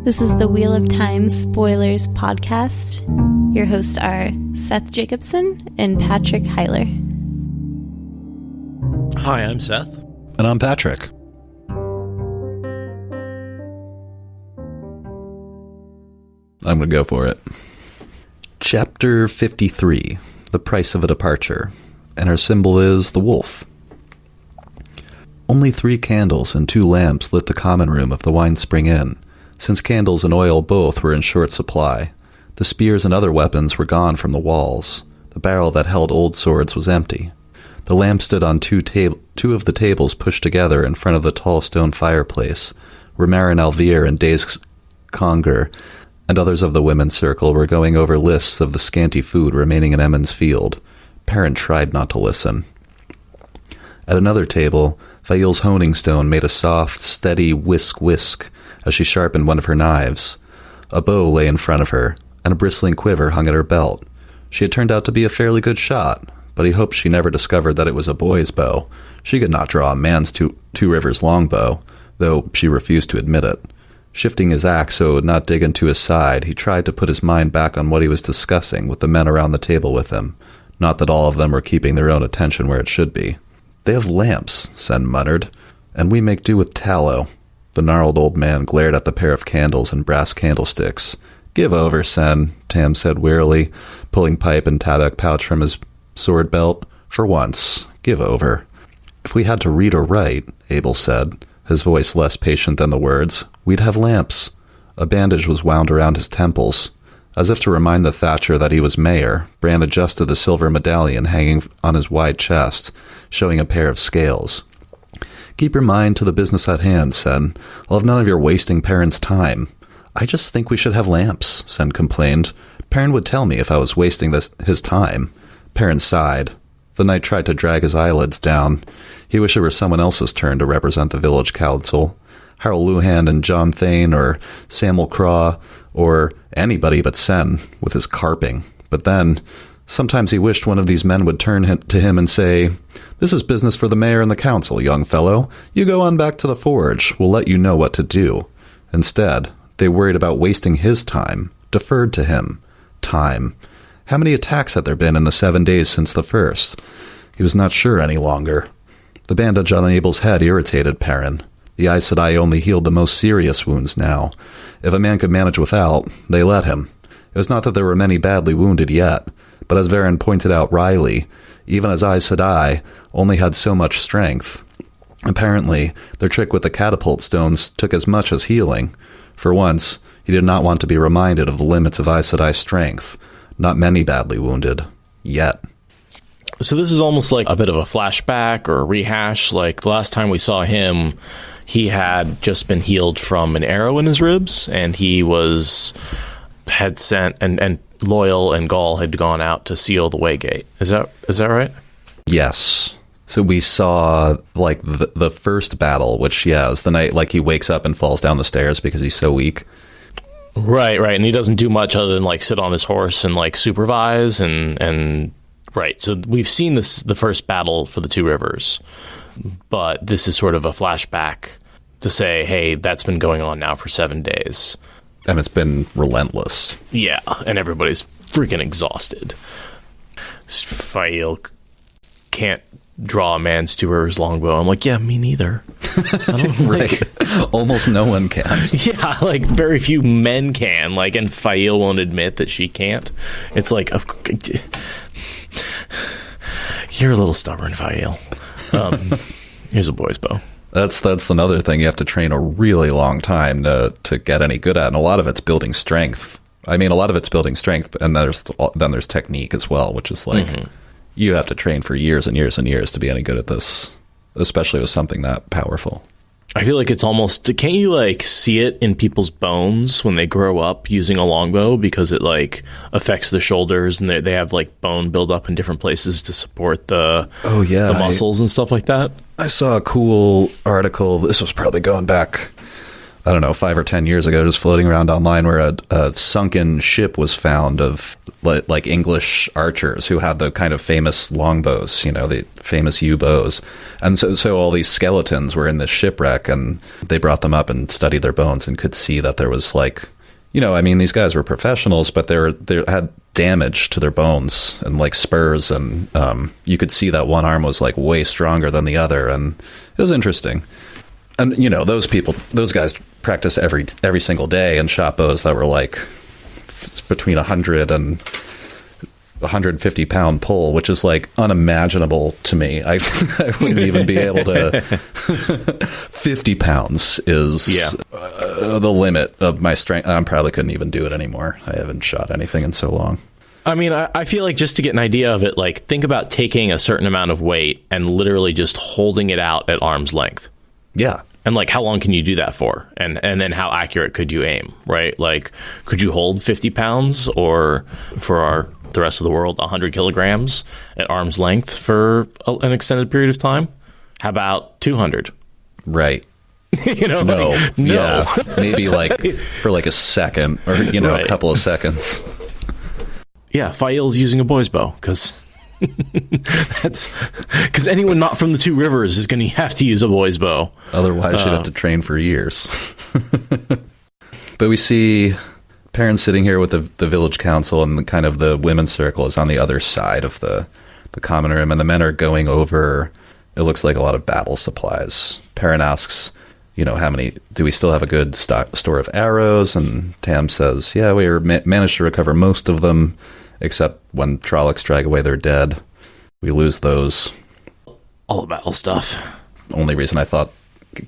This is the Wheel of Time Spoilers podcast. Your hosts are Seth Jacobson and Patrick Heiler. Hi, I'm Seth. And I'm Patrick. I'm going to go for it. Chapter 53, The Price of a Departure, and her symbol is the wolf. Only 3 candles and 2 lamps lit the common room of the Wine Spring Inn, since candles and oil both were in short supply. The spears and other weapons were gone from the walls. The barrel that held old swords was empty. The lamp stood on two of the tables pushed together in front of the tall stone fireplace, where Marin Alvear and Days Conger and others of the women's circle were going over lists of the scanty food remaining in Emmons Field. Perrin tried not to listen. At another table, Fail's honing stone made a soft, steady whisk-whisk as she sharpened one of her knives. A bow lay in front of her, and a bristling quiver hung at her belt. She had turned out to be a fairly good shot, but he hoped she never discovered that it was a boy's bow. She could not draw a man's two rivers longbow, though she refused to admit it. Shifting his axe so it would not dig into his side, he tried to put his mind back on what he was discussing with the men around the table with him. Not that all of them were keeping their own attention where it should be. "They have lamps," Sen muttered, "and we make do with tallow." The gnarled old man glared at the pair of candles and brass candlesticks. "Give over, Sen," Tam said wearily, pulling pipe and tabac pouch from his sword belt. "For once, give over." "If we had to read or write," Abel said, his voice less patient than the words, "we'd have lamps." A bandage was wound around his temples. As if to remind the Thatcher that he was mayor, Bran adjusted the silver medallion hanging on his wide chest, showing a pair of scales. "Keep your mind to the business at hand, Sen. I'll have none of your wasting Perrin's time." "I just think we should have lamps," Sen complained. "Perrin would tell me if I was wasting his time." Perrin sighed. The knight tried to drag his eyelids down. He wished it were someone else's turn to represent the village council. Harold Luhan and John Thane, or Samuel Craw, or anybody but Sen, with his carping. But then, sometimes he wished one of these men would turn to him and say, "This is business for the mayor and the council, young fellow. You go on back to the forge. We'll let you know what to do." Instead, they worried about wasting his time, deferred to him. Time. How many attacks had there been in the 7 days since the first? He was not sure any longer. The bandage on Abel's head irritated Perrin. The Aes Sedai only healed the most serious wounds now. If a man could manage without, they let him. It was not that there were many badly wounded yet, but as Varen pointed out wryly, even as Aes Sedai only had so much strength. Apparently, their trick with the catapult stones took as much as healing. For once, he did not want to be reminded of the limits of Aes Sedai's strength. Not many badly wounded. Yet. So this is almost like a bit of a flashback or a rehash. Like the last time we saw him, he had just been healed from an arrow in his ribs, and he had sent, and Loyal and Gaul had gone out to seal the Waygate. Is that right? Yes. So we saw, like, the first battle, which, yeah, is the night, like, he wakes up and falls down the stairs because he's so weak. Right, and he doesn't do much other than, like, sit on his horse and, like, supervise, and right. So we've seen the first battle for the Two Rivers, but this is sort of a flashback to say, hey, that's been going on now for 7 days. And it's been relentless. Yeah, and everybody's freaking exhausted. Fael can't draw a man's 2 rivers longbow. I'm like, yeah, me neither. I don't right. Almost no one can. Yeah, like very few men can. Like, and Fael won't admit that she can't. It's like, you're a little stubborn, Fael. Here's a boy's bow. That's another thing. You have to train a really long time to get any good at, and a lot of it's building strength. I mean, a lot of it's building strength, and then there's technique as well, which is like you have to train for years and years and years to be any good at this, especially with something that powerful. I feel like it's almost, can't you like see it in people's bones when they grow up using a longbow, because it like affects the shoulders and they have like bone buildup in different places to support the muscles and stuff like that? I saw a cool article. This was probably going back I don't know, 5 or 10 years ago, just floating around online, where a sunken ship was found of like English archers who had the kind of famous longbows, the famous yew bows. And so all these skeletons were in this shipwreck, and they brought them up and studied their bones and could see that there was these guys were professionals, but they had damage to their bones and like spurs, and you could see that one arm was like way stronger than the other, and it was interesting. And those guys practice every single day and shot bows that were like between 100 and 150 pound pull, which is like unimaginable to me. I wouldn't even be able to. 50 pounds is the limit of my strength. I probably couldn't even do it anymore. I haven't shot anything in so long. I mean, I feel like, just to get an idea of it, like, think about taking a certain amount of weight and literally just holding it out at arm's length. Yeah. And like, how long can you do that for? And then how accurate could you aim, right? Like, could you hold 50 pounds, or for the rest of the world, 100 kilograms at arm's length for an extended period of time? How about 200? Right. No. Yeah. Maybe like for like a second, or, right. A couple of seconds. Yeah. Fail's using a boy's bow, because anyone not from the Two Rivers is going to have to use a boy's bow. Otherwise, you'd have to train for years. But we see parents sitting here with the village council, and kind of the women's circle is on the other side of the common room, and the men are going over, it looks like, a lot of battle supplies. Perrin asks, how many, do we still have a good store of arrows? And Tam says, yeah, we managed to recover most of them, except when Trollocs drag away their dead. We lose those. All the battle stuff. Only reason I thought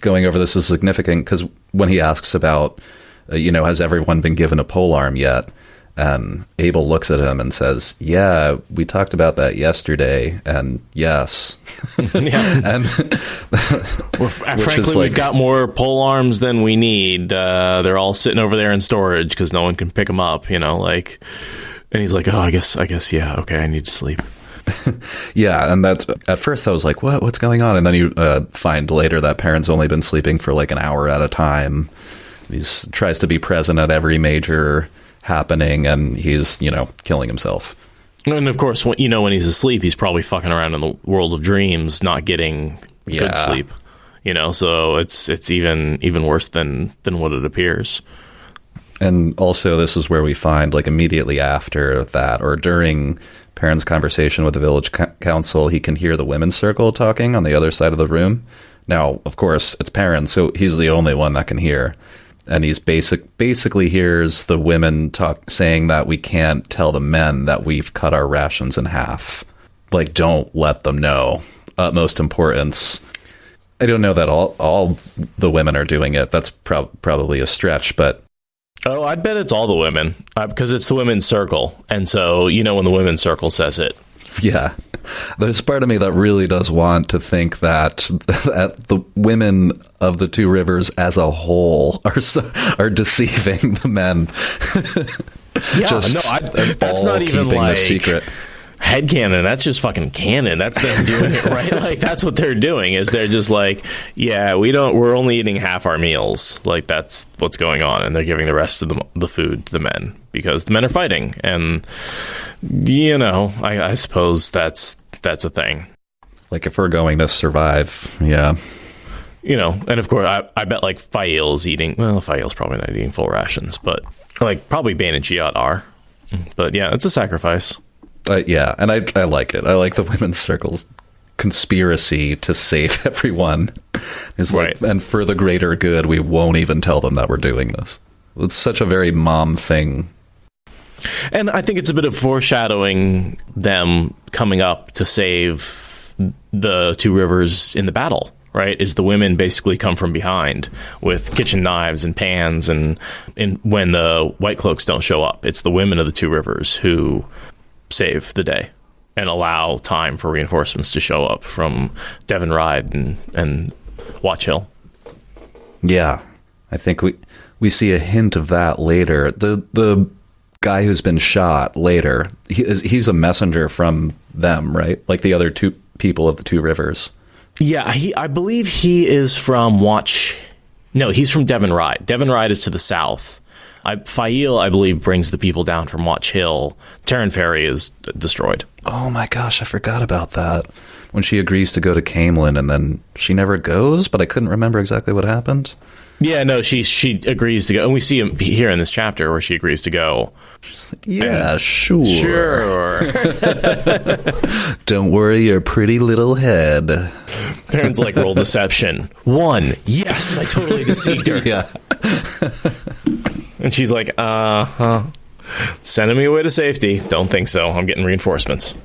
going over this is significant, because when he asks about, has everyone been given a polearm yet? And Abel looks at him and says, yeah, we talked about that yesterday, and yes. Yeah. And frankly, we've got more polearms than we need. They're all sitting over there in storage because no one can pick them up, and he's like, oh, I guess, yeah, okay, I need to sleep. Yeah, and that's, at first I was like, what's going on? And then you find later that Perrin's only been sleeping for like an hour at a time. He tries to be present at every major happening, and he's, killing himself. And of course, when he's asleep, he's probably fucking around in the world of dreams, not getting good sleep. So it's even worse than what it appears. And also, this is where we find, like, immediately after that, or during Perrin's conversation with the village council, he can hear the women's circle talking on the other side of the room. Now, of course, it's Perrin, so he's the only one that can hear. And he's basically hears the women saying that we can't tell the men that we've cut our rations in half. Like, don't let them know. Utmost importance. I don't know that all the women are doing it. That's probably a stretch, but... Oh, I'd bet it's all the women, because it's the women's circle. And so, when the women's circle says it. Yeah. There's part of me that really does want to think that the women of the Two Rivers as a whole are deceiving the men. Yeah, that's not even like a secret. Headcanon. That's just fucking canon. That's them doing it, right? Like, that's what they're doing, is they're just like, yeah, we're only eating half our meals. Like, that's what's going on. And they're giving the rest of the food to the men because the men are fighting. And, I suppose that's a thing. Like, if we're going to survive, yeah. And of course, I bet like Fael's eating, Fael's probably not eating full rations, but like probably Bane and Giat are. But yeah, it's a sacrifice. Yeah, and I like it. I like the women's circle's conspiracy to save everyone. It's like, right. And for the greater good, we won't even tell them that we're doing this. It's such a very mom thing. And I think it's a bit of foreshadowing them coming up to save the Two Rivers in the battle, right? Is the women basically come from behind with kitchen knives and pans, and when the White Cloaks don't show up, it's the women of the Two Rivers who save the day and allow time for reinforcements to show up from Devon Ride and Watch Hill. Yeah, I think we see a hint of that later. The guy who's been shot later, he's a messenger from them, right? Like the other two people of the Two Rivers. Yeah, I believe he is from Watch No, he's from Devon Ride. Devon Ride is to the south. Fail, I believe, brings the people down from Watch Hill. Terran Ferry is destroyed. Oh my gosh, I forgot about that. When she agrees to go to Camelin and then she never goes, but I couldn't remember exactly what happened. Yeah, no, she agrees to go. And we see him here in this chapter where she agrees to go. She's like, yeah, sure. Sure. Don't worry your pretty little head. Perrin's like, roll deception. 1. Yes, I totally deceived her. Yeah. And she's like, sending me away to safety. Don't think so. I'm getting reinforcements.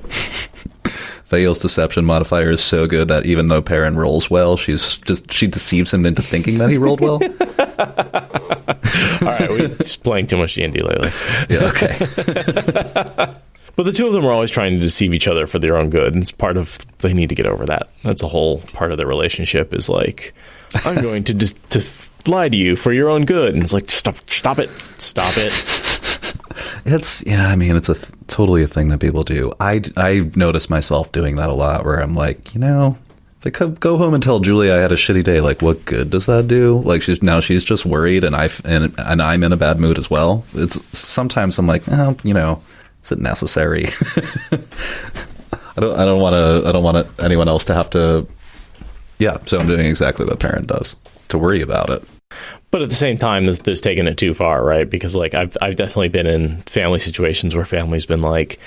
Fael's deception modifier is so good that even though Perrin rolls well, she deceives him into thinking that he rolled well. All right, we're just playing too much D&D lately. Yeah, okay. But the two of them are always trying to deceive each other for their own good. And it's part of, they need to get over that. That's a whole part of their relationship is like, I'm going to lie to you for your own good. And it's like, stop it. It's totally a thing that people do. I notice myself doing that a lot where I'm like, if I could go home and tell Julia I had a shitty day, like, what good does that do? Like, she's just worried and I'm in a bad mood as well. It's sometimes I'm like, is it necessary? I don't want anyone else to have to. Yeah, so I'm doing exactly what Perrin does, to worry about it. But at the same time, there's taking it too far, right? Because like I've definitely been in family situations where family's been like,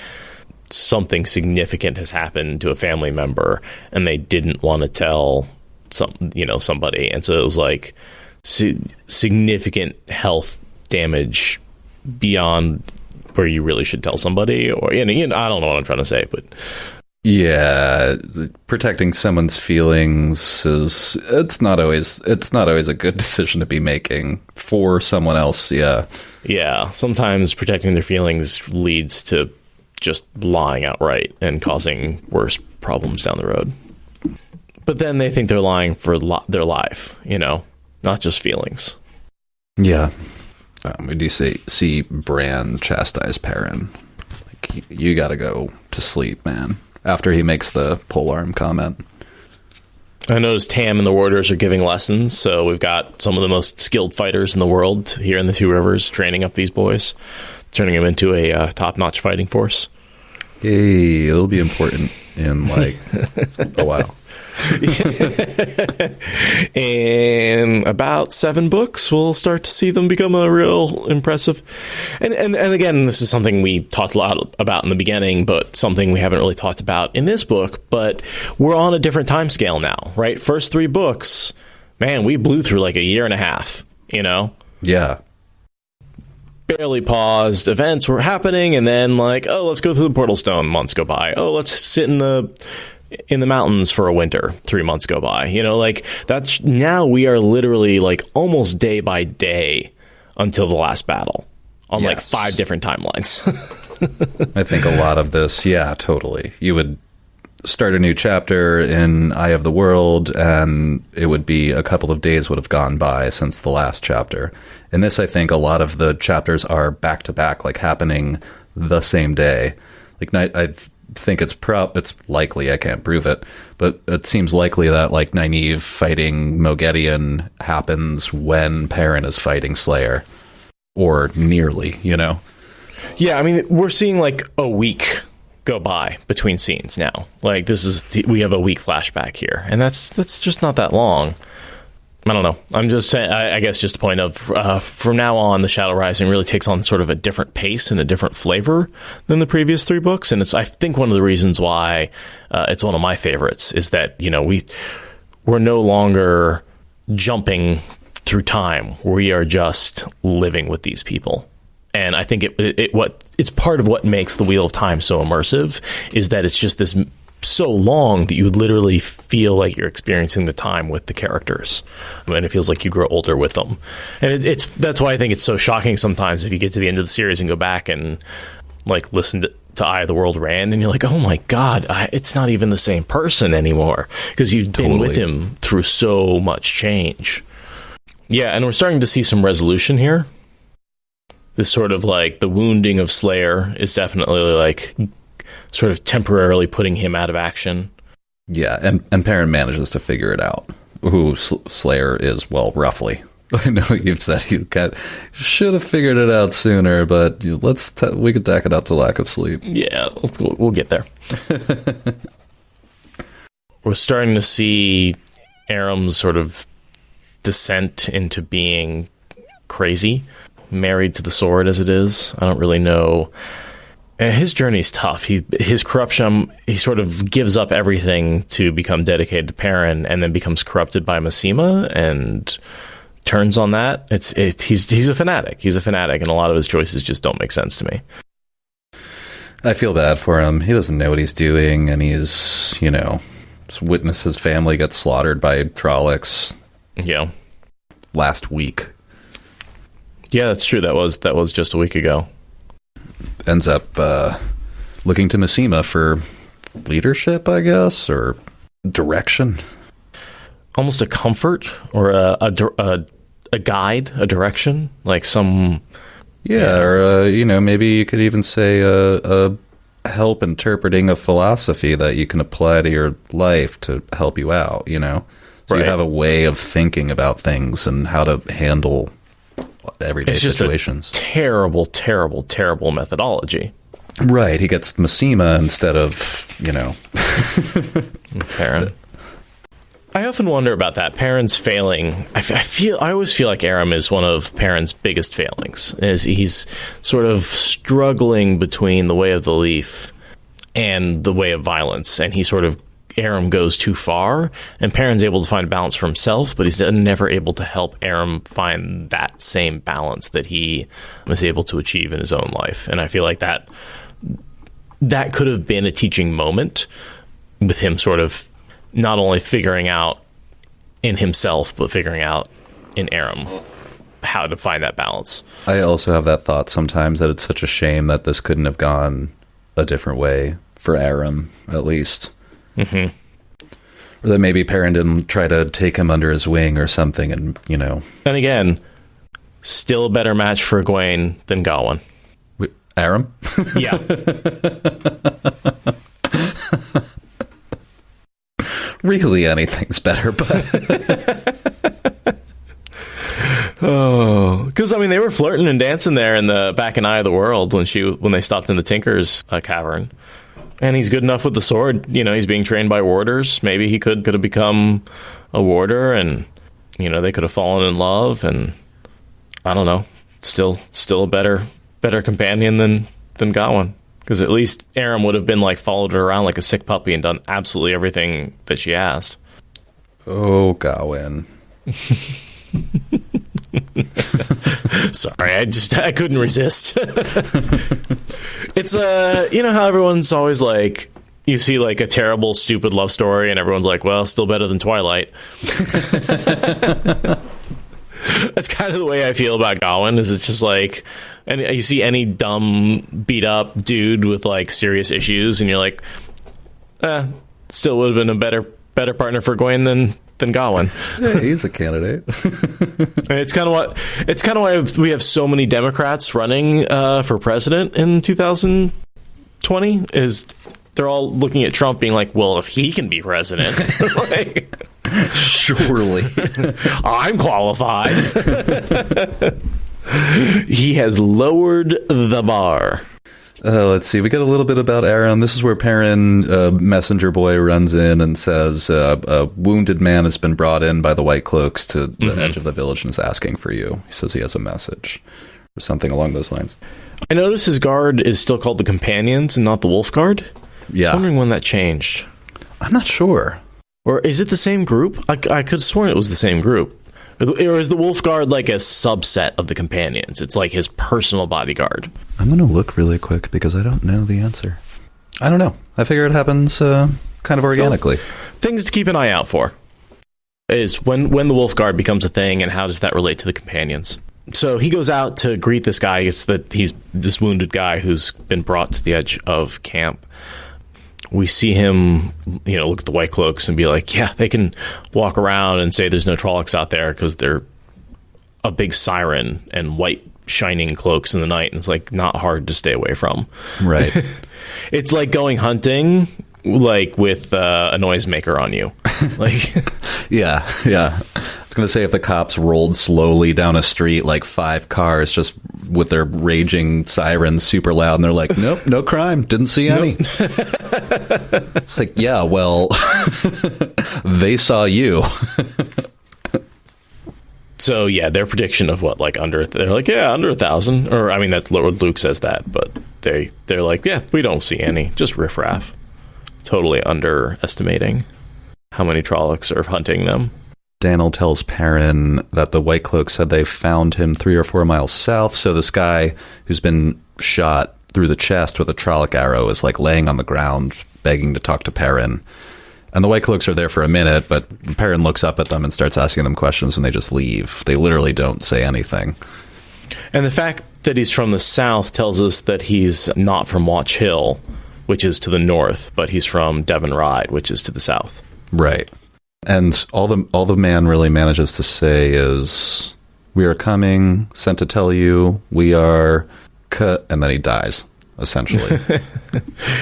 something significant has happened to a family member, and they didn't want to tell somebody, and so it was like significant health damage beyond where you really should tell somebody, or I don't know what I'm trying to say, but. Yeah, protecting someone's feelings it's not always a good decision to be making for someone else. Yeah. Sometimes protecting their feelings leads to just lying outright and causing worse problems down the road. But then they think they're lying for their life, not just feelings. Yeah. We do see Bran chastise Perrin. Like, you got to go to sleep, man. After he makes the polearm comment. I noticed Tam and the Warders are giving lessons, so we've got some of the most skilled fighters in the world here in the Two Rivers training up these boys, turning them into a top-notch fighting force. Hey, it'll be important in, a while. In about 7 books, we'll start to see them become a real impressive. And again, this is something we talked a lot about in the beginning, but something we haven't really talked about in this book. But we're on a different time scale now, right? First 3 books, man, we blew through like a year and a half, Yeah. Barely paused. Events were happening, and then like, oh, let's go through the Portal Stone. Months go by. Oh, let's sit in the mountains for a winter. 3 months go by. That's now we are literally like almost day by day until the last battle on like 5 different timelines. I think a lot of this, yeah, totally. You would start a new chapter in Eye of the World, and it would be a couple of days would have gone by since the last chapter. In this, I think a lot of the chapters are back to back, like happening the same day. Like I think it's likely, I can't prove it, but it seems likely that like Nynaeve fighting Moghedien happens when Perrin is fighting Slayer, or nearly, Yeah, I mean, we're seeing like a week go by between scenes now. Like we have a week flashback here, and that's just not that long. I don't know. I'm just saying, I guess just a point of, from now on, The Shadow Rising really takes on sort of a different pace and a different flavor than the previous 3 books. And it's, I think, one of the reasons why it's one of my favorites is that, we're no longer jumping through time. We are just living with these people. And I think it's part of what makes the Wheel of Time so immersive is that it's just this so long that you would literally feel like you're experiencing the time with the characters, and it feels like you grow older with them. And that's why I think it's so shocking sometimes if you get to the end of the series and go back and like listen to Eye of the World Rand, and you're like, oh my god, it's not even the same person anymore because you've been with him through so much change. Yeah, and we're starting to see some resolution here. This sort of like the wounding of Slayer is definitely like sort of temporarily putting him out of action. Yeah, and Perrin manages to figure it out, who Slayer is, well, roughly. I know you've said you should have figured it out sooner, but we could tack it up to lack of sleep. Yeah, we'll get there. We're starting to see Aram's sort of descent into being crazy, married to the sword as it is. I don't really know. And his journey's tough. His corruption, he sort of gives up everything to become dedicated to Perrin, and then becomes corrupted by Massima and turns on that. He's a fanatic. He's a fanatic, and a lot of his choices just don't make sense to me. I feel bad for him. He doesn't know what he's doing, and he's, just witnessed his family get slaughtered by Trollocs. Yeah. Last week. Yeah, that's true. That was just a week ago. Ends up looking to Massima for leadership, I guess, or direction. Almost a comfort, or a guide, a direction, like some... Yeah, or, maybe you could even say a help interpreting a philosophy that you can apply to your life to help you out, So right. You have a way of thinking about things and how to handle everyday situations. A terrible, terrible, terrible methodology. Right, he gets Massima instead of, Perrin. I often wonder about that. Perrin's failing. I always feel like Aram is one of Perrin's biggest failings. Is he's sort of struggling between the way of the leaf and the way of violence, and Aram goes too far, and Perrin's able to find a balance for himself, but he's never able to help Aram find that same balance that he was able to achieve in his own life. And I feel like that could have been a teaching moment with him sort of not only figuring out in himself, but figuring out in Aram how to find that balance. I also have that thought sometimes that it's such a shame that this couldn't have gone a different way for Aram, at least. Mm-hmm. Or that maybe Perrin didn't try to take him under his wing or something, and, And again, still a better match for Egwene than Gawain. Aram? Yeah. Really, anything's better, but... Oh, because they were flirting and dancing there in the back and eye of the world when they stopped in the Tinker's cavern. And he's good enough with the sword. He's being trained by warders. Maybe he could have become a warder, and they could have fallen in love. And I don't know. Still a better companion than Gawain, because at least Aram would have been followed her around like a sick puppy and done absolutely everything that she asked. Oh, Gawain. Sorry, I couldn't resist. It's how everyone's always like, you see a terrible, stupid love story, and everyone's like, well, still better than Twilight. That's kind of the way I feel about Gawain. Is it's just and you see any dumb, beat up dude with serious issues, and you're like, still would have been a better partner for Egwene than Gawain. Yeah, he's a candidate. It's kind of why we have so many Democrats running for president in 2020. Is they're all looking at Trump being like, well, if he can be president, surely I'm qualified. He has lowered the bar. Let's see. We get a little bit about Aram. This is where Perrin, messenger boy, runs in and says, a wounded man has been brought in by the White Cloaks to the edge of the village and is asking for you. He says he has a message or something along those lines. I noticed his guard is still called the Companions and not the Wolf Guard. Yeah. I was wondering when that changed. I'm not sure. Or is it the same group? I could have sworn it was the same group. Or is the Wolf Guard a subset of the Companions? It's his personal bodyguard. I'm going to look really quick because I don't know the answer. I don't know. I figure it happens kind of organically. Things to keep an eye out for is when the Wolf Guard becomes a thing, and how does that relate to the Companions? So he goes out to greet this guy. He's this wounded guy who's been brought to the edge of camp. We see him, look at the White Cloaks and be like, yeah, they can walk around and say there's no Trollocs out there because they're a big siren and white shining cloaks in the night, and it's not hard to stay away from. Right. It's like going hunting like with a noisemaker on you. Like, yeah. I was going to say, if the cops rolled slowly down a street, like 5 cars just with their raging sirens super loud, and they're like, nope, no crime, didn't see any. It's like, yeah, well, they saw you. So yeah, their prediction of what, like under 1,000, or I mean, that's Luke says that, but they're like, yeah, we don't see any, just riffraff. Totally underestimating how many Trollocs are hunting them. Daniel tells Perrin that the White Cloak said they found him 3 or 4 miles south, so this guy who's been shot through the chest with a Trolloc arrow is like laying on the ground begging to talk to Perrin. And the White Cloaks are there for a minute, but Perrin looks up at them and starts asking them questions, and they just leave. They literally don't say anything. And the fact that he's from the south tells us that he's not from Watch Hill, which is to the north, but he's from Devon Ride, which is to the south. Right. And all the man really manages to say is, "We are coming, sent to tell you, we are cut," and then he dies, essentially.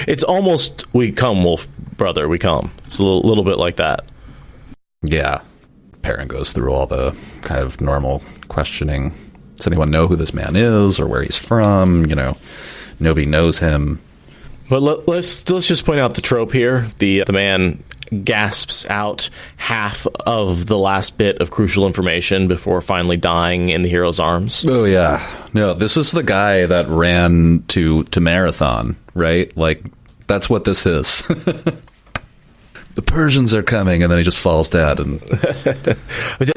It's almost, "We come, wolf brother, we come." It's a little bit like that. Yeah. Perrin goes through all the kind of normal questioning. Does anyone know who this man is or where he's from? You know, nobody knows him. But let's just point out the trope here. The man gasps out half of the last bit of crucial information before finally dying in the hero's arms. Oh, yeah. No, this is the guy that ran to Marathon, right? Like, that's what this is. The Persians are coming, and then he just falls dead. And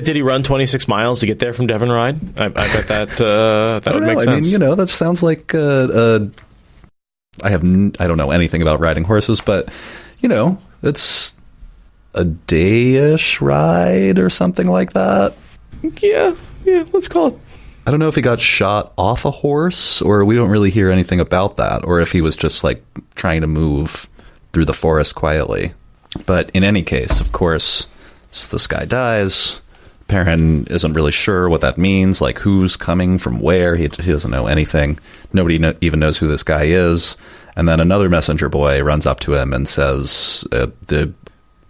did he run 26 miles to get there from Devon Ride? I bet that would make sense. I mean, that sounds like I don't know anything about riding horses, but it's a day-ish ride or something like that. Yeah, let's call it. I don't know if he got shot off a horse, or we don't really hear anything about that, or if he was just like trying to move through the forest quietly. But in any case, of course, this guy dies. Perrin isn't really sure what that means, like who's coming from where. He doesn't know anything. Nobody even knows who this guy is. And then another messenger boy runs up to him and says, the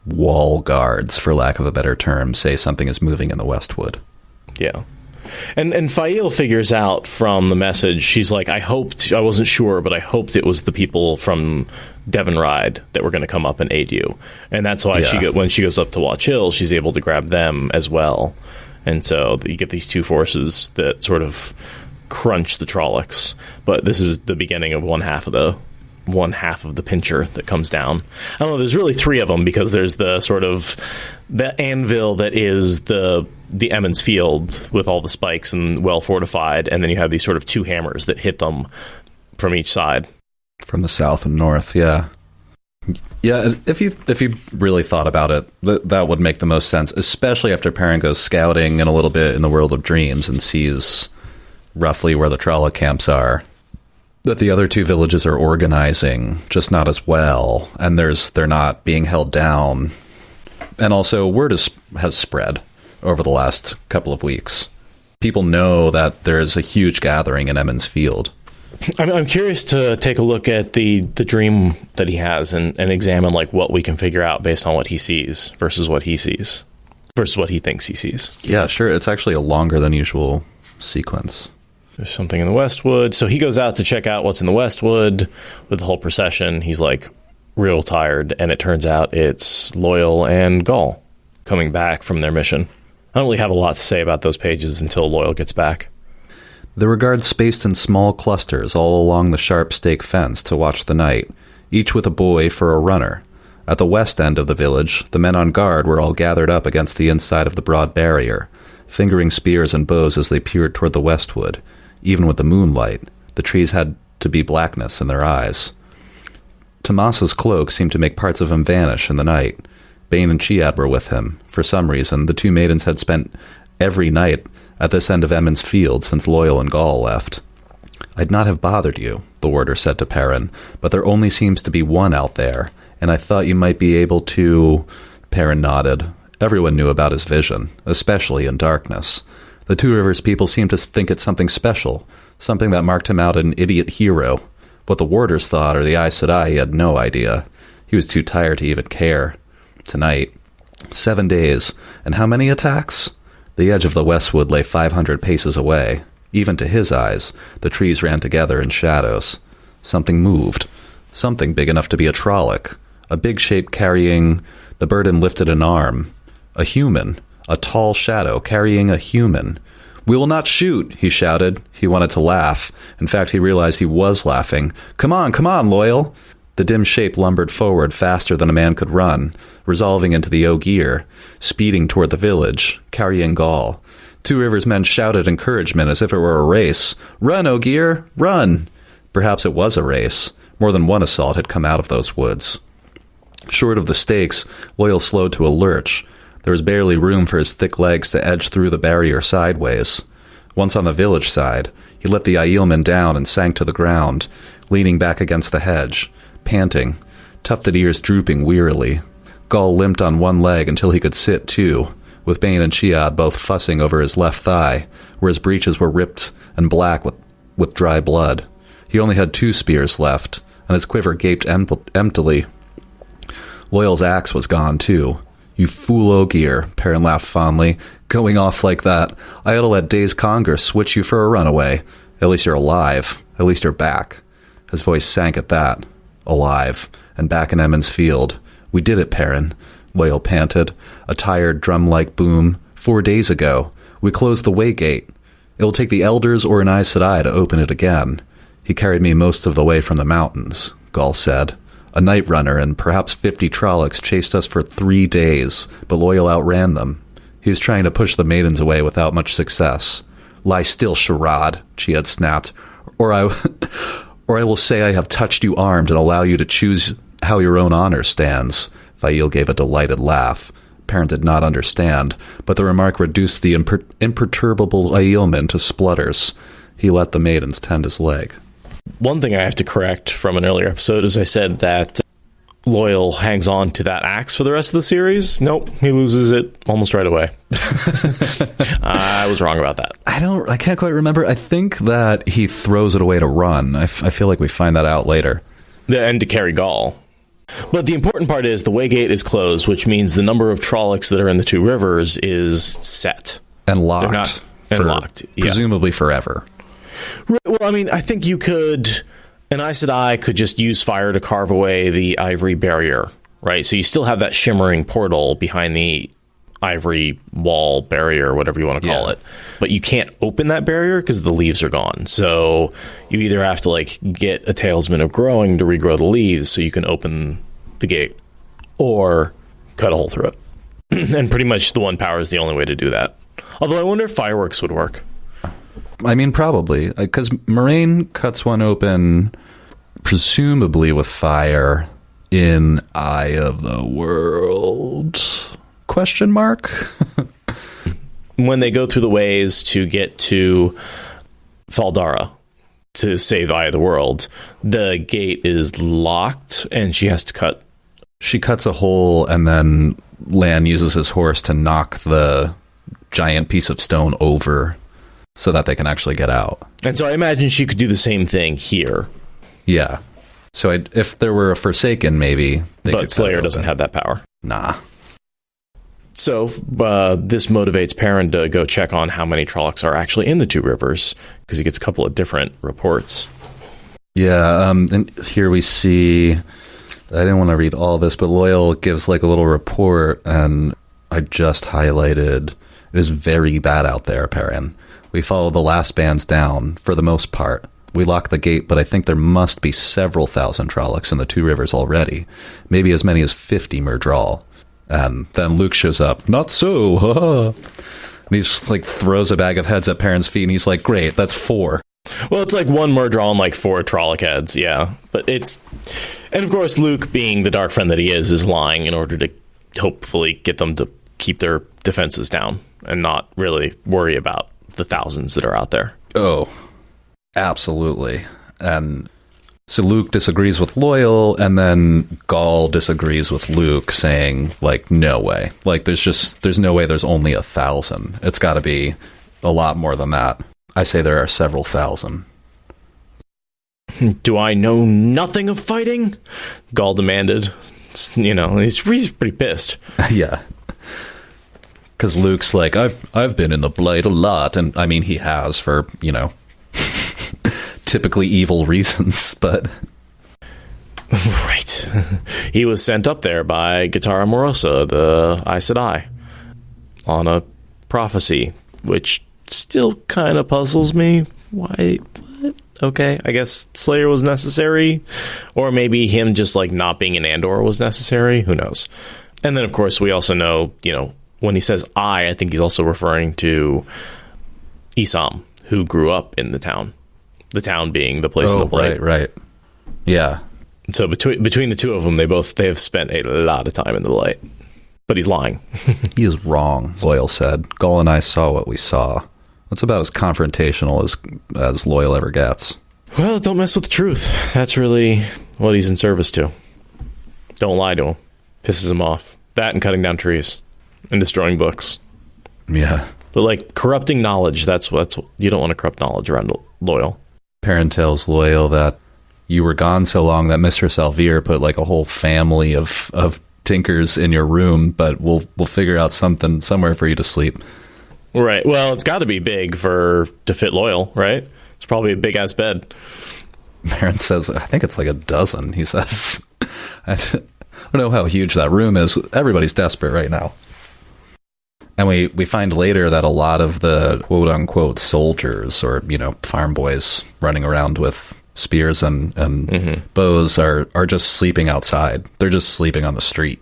wall guards, for lack of a better term, say something is moving in the Westwood. Yeah. And Fael figures out from the message, she's like, I wasn't sure, but I hoped it was the people from Devon Ride that were going to come up and aid you. And that's why when she goes up to Watch Hill, she's able to grab them as well. And so you get these two forces that sort of crunch the Trollocs. But this is the beginning of one half of the pincher that comes down. I don't know, there's really 3 of them, because there's the sort of the anvil that is the Emond's Field with all the spikes and well fortified, and then you have these sort of 2 hammers that hit them from each side. From the south and north, yeah. Yeah, if you really thought about it, that would make the most sense, especially after Perrin goes scouting in a little bit in the World of Dreams and sees roughly where the Trolloc camps are. That the other 2 villages are organizing, just not as well, and they're not being held down. And also, word has spread over the last couple of weeks. People know that there is a huge gathering in Emond's Field. I'm curious to take a look at the dream that he has and examine like what we can figure out based on what he sees versus what he sees versus what he thinks he sees. Yeah, sure. It's actually a longer than usual sequence. There's something in the Westwood. So he goes out to check out what's in the Westwood with the whole procession. He's like real tired, and it turns out it's Loyal and Gaul coming back from their mission. I don't really have a lot to say about those pages until Loyal gets back. The regards spaced in small clusters all along the sharp stake fence to watch the night, each with a boy for a runner. At the west end of the village, the men on guard were all gathered up against the inside of the broad barrier, fingering spears and bows as they peered toward the Westwood. Even with the moonlight, the trees had to be blackness in their eyes. Tomas's cloak seemed to make parts of him vanish in the night. Bane and Chiad were with him. For some reason, the 2 maidens had spent every night at this end of Emond's Field since Loyal and Gaul left. "I'd not have bothered you," the warder said to Perrin, "but there only seems to be one out there, and I thought you might be able to—" Perrin nodded. Everyone knew about his vision, especially in darkness. The Two Rivers people seemed to think it something special, something that marked him out an idiot hero. What the warders thought or the Aes Sedai, he had no idea. He was too tired to even care. Tonight, 7 days, and how many attacks? The edge of the Westwood lay 500 paces away. Even to his eyes, the trees ran together in shadows. Something moved. Something big enough to be a Trolloc. A big shape carrying... The burden lifted an arm. A human. A tall shadow carrying a human. "We will not shoot," he shouted. He wanted to laugh. In fact, he realized he was laughing. Come on, Loyal." The dim shape lumbered forward faster than a man could run, resolving into the Ogier, speeding toward the village, carrying Gaul. Two Rivers men shouted encouragement as if it were a race. "Run, Ogier, run!" Perhaps it was a race. More than one assault had come out of those woods. Short of the stakes, Loyal slowed to a lurch. There was barely room for his thick legs to edge through the barrier sideways. Once on the village side, he let the Aielman down and sank to the ground, leaning back against the hedge, panting, tufted ears drooping wearily. Gaul limped on one leg until he could sit, too, with Bane and Chiad both fussing over his left thigh, where his breeches were ripped and black with dry blood. He only had 2 spears left, and his quiver gaped emptily. Loyal's axe was gone, too. "You fool Ogier," Perrin laughed fondly. "Going off like that. I ought to let Days Conger switch you for a runaway. At least you're alive. At least you're back." His voice sank at that. Alive, and back in Emmons Field. "We did it, Perrin," Loyal panted, a tired, drum-like boom. 4 days ago. We closed the Waygate. It will take the Elders or an Aes Sedai to open it again. "He carried me most of the way from the mountains," Gaul said. "A night runner and perhaps 50 Trollocs chased us for 3 days, but Loyal outran them. He was trying to push the maidens away without much success." "Lie still, charade," she had snapped, or I will say I have touched you armed and allow you to choose how your own honor stands." Fael gave a delighted laugh. Perrin did not understand, but the remark reduced the imperturbable Aielman to splutters. He let the maidens tend his leg. One thing I have to correct from an earlier episode is I said that Loyal hangs on to that axe for the rest of the series. Nope, he loses it almost right away. I was wrong about that. I can't quite remember. I think that he throws it away to run. I feel like we find that out later. And to carry Gaul. But the important part is the Waygate is closed, which means the number of Trollocs that are in the 2 rivers is set. And locked. Locked. Yeah. Presumably forever. Well, I mean, I think you could... An Aes Sedai could just use fire to carve away the ivory barrier, right? So you still have that shimmering portal behind the ivory wall barrier, whatever you want to call it. But you can't open that barrier because the leaves are gone. So you either have to, like, get a Talisman of Growing to regrow the leaves so you can open the gate, or cut a hole through it. And pretty much the one power is the only way to do that. Although I wonder if fireworks would work. I mean, probably, because Moraine cuts one open, presumably with fire, in Eye of the World? Question mark? When they go through the ways to get to Faldara to save Eye of the World, the gate is locked, and she has to cut. She cuts a hole, and then Lan uses his horse to knock the giant piece of stone over, so that they can actually get out. And so I imagine she could do the same thing here. Yeah. So if there were a Forsaken, maybe they could. But Slayer doesn't have that power. Nah. So this motivates Perrin to go check on how many Trollocs are actually in the 2 rivers, because he gets a couple of different reports. Yeah, and here we see... I didn't want to read all this, but Loyal gives like a little report, and I just highlighted... It is very bad out there, Perrin. We follow the last bands down, for the most part. We lock the gate, but I think there must be several thousand Trollocs in the 2 rivers already. Maybe as many as 50 Myrddraal. And then Luke shows up. Not so, and he just like throws a bag of heads at Perrin's feet, and he's like, great, that's 4. Well, it's like 1 Myrddraal and like 4 Trolloc heads, yeah. But it's... And of course, Luke, being the dark friend that he is lying in order to hopefully get them to keep their defenses down and not really worry about the thousands that are out there. Oh, absolutely. And so Luke disagrees with Loyal, and then Gaul disagrees with Luke, saying, like, no way. Like, there's no way there's only 1,000. It's got to be a lot more than that. I say there are several thousand. Do I know nothing of fighting? Gaul demanded, he's pretty pissed. Yeah. Because Luke's like, I've been in the Blight a lot, and I mean, he has for, typically evil reasons, but... Right. He was sent up there by Guitarra Morosa, the Aes Sedai, on a prophecy, which still kind of puzzles me. Why? What? Okay, I guess Slayer was necessary, or maybe him just like not being in Andor was necessary. Who knows? And then, of course, we also know, when he says I think he's also referring to Isam, who grew up in the town. The town being the place of the Blight. Right. Yeah. So between the two of them, they have spent a lot of time in the Blight. But he's lying. He is wrong, Loyal said. Gull and I saw what we saw. That's about as confrontational as Loyal ever gets. Well, don't mess with the truth. That's really what he's in service to. Don't lie to him. Pisses him off. That and cutting down trees. And destroying books. Yeah. But like corrupting knowledge, that's you don't want to corrupt knowledge around Loyal. Perrin tells Loyal that you were gone so long that Mistress Alvear put like a whole family of tinkers in your room, but we'll figure out something somewhere for you to sleep. Right. Well, it's got to be big to fit Loyal, right? It's probably a big ass bed. Perrin says, I think it's like a dozen, he says. I don't know how huge that room is. Everybody's desperate right now. And we find later that a lot of the quote-unquote soldiers or, farm boys running around with spears and bows are just sleeping outside. They're just sleeping on the street.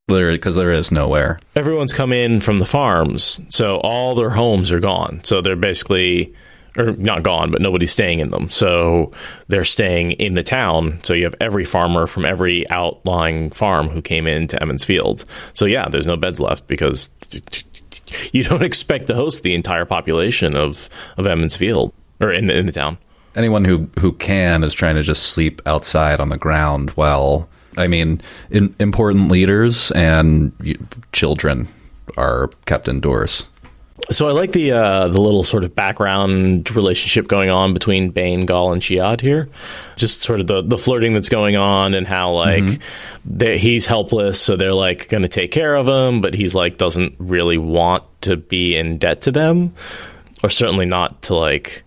Because there is nowhere. Everyone's come in from the farms, so all their homes are gone. So they're basically... or not gone, but nobody's staying in them. So they're staying in the town. So you have every farmer from every outlying farm who came into Emmons Field. So yeah, there's no beds left because you don't expect to host the entire population of Emmons Field or in the town. Anyone who can is trying to just sleep outside on the ground while, important leaders and children are kept indoors. So I like the little sort of background relationship going on between Bane, Gall, and Chiad here. Just sort of the flirting that's going on and how he's helpless, so they're like going to take care of him, but he's like doesn't really want to be in debt to them, or certainly not to like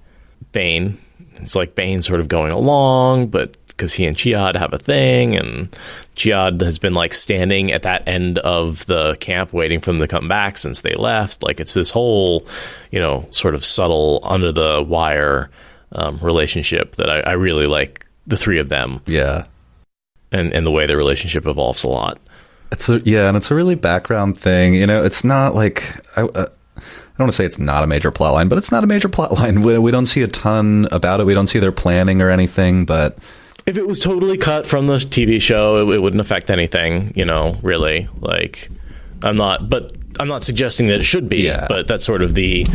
Bane. It's like Bane sort of going along, but because he and Chiad have a thing, and Chiad has been like standing at that end of the camp waiting for them to come back since they left. Like it's this whole, sort of subtle under the wire relationship that I really like the three of them. Yeah. And the way their relationship evolves a lot. And it's a really background thing. It's not like... I don't want to say it's not a major plot line, but it's not a major plot line. We don't see a ton about it. We don't see their planning or anything, but... If it was totally cut from the TV show, it wouldn't affect anything, really. Like, I'm not suggesting that it should be, but that's sort of the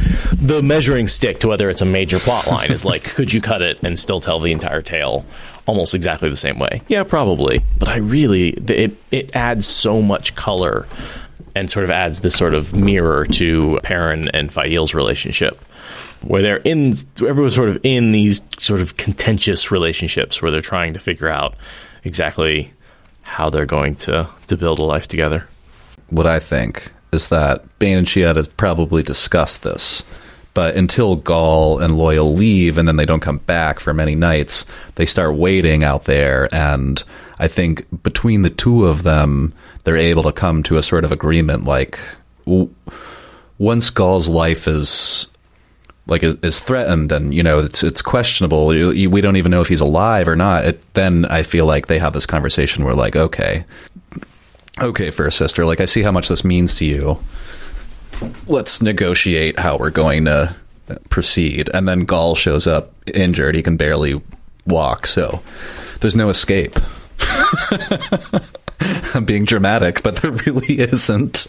measuring stick to whether it's a major plot line is like, could you cut it and still tell the entire tale almost exactly the same way? Yeah, probably. But it adds so much color and sort of adds this sort of mirror to Perrin and Fail's relationship, where everyone's sort of in these sort of contentious relationships where they're trying to figure out exactly how they're going to build a life together. What I think is that Bane and Chiad have probably discussed this, but until Gall and Loyal leave and then they don't come back for many nights, they start waiting out there, and I think between the two of them, they're able to come to a sort of agreement, like, once Gall's life is threatened and, it's questionable, we don't even know if he's alive or not, then I feel like they have this conversation where, like, okay, First Sister, like, I see how much this means to you. Let's negotiate how we're going to proceed. And then Gall shows up injured. He can barely walk, so there's no escape. I'm being dramatic, but there really isn't.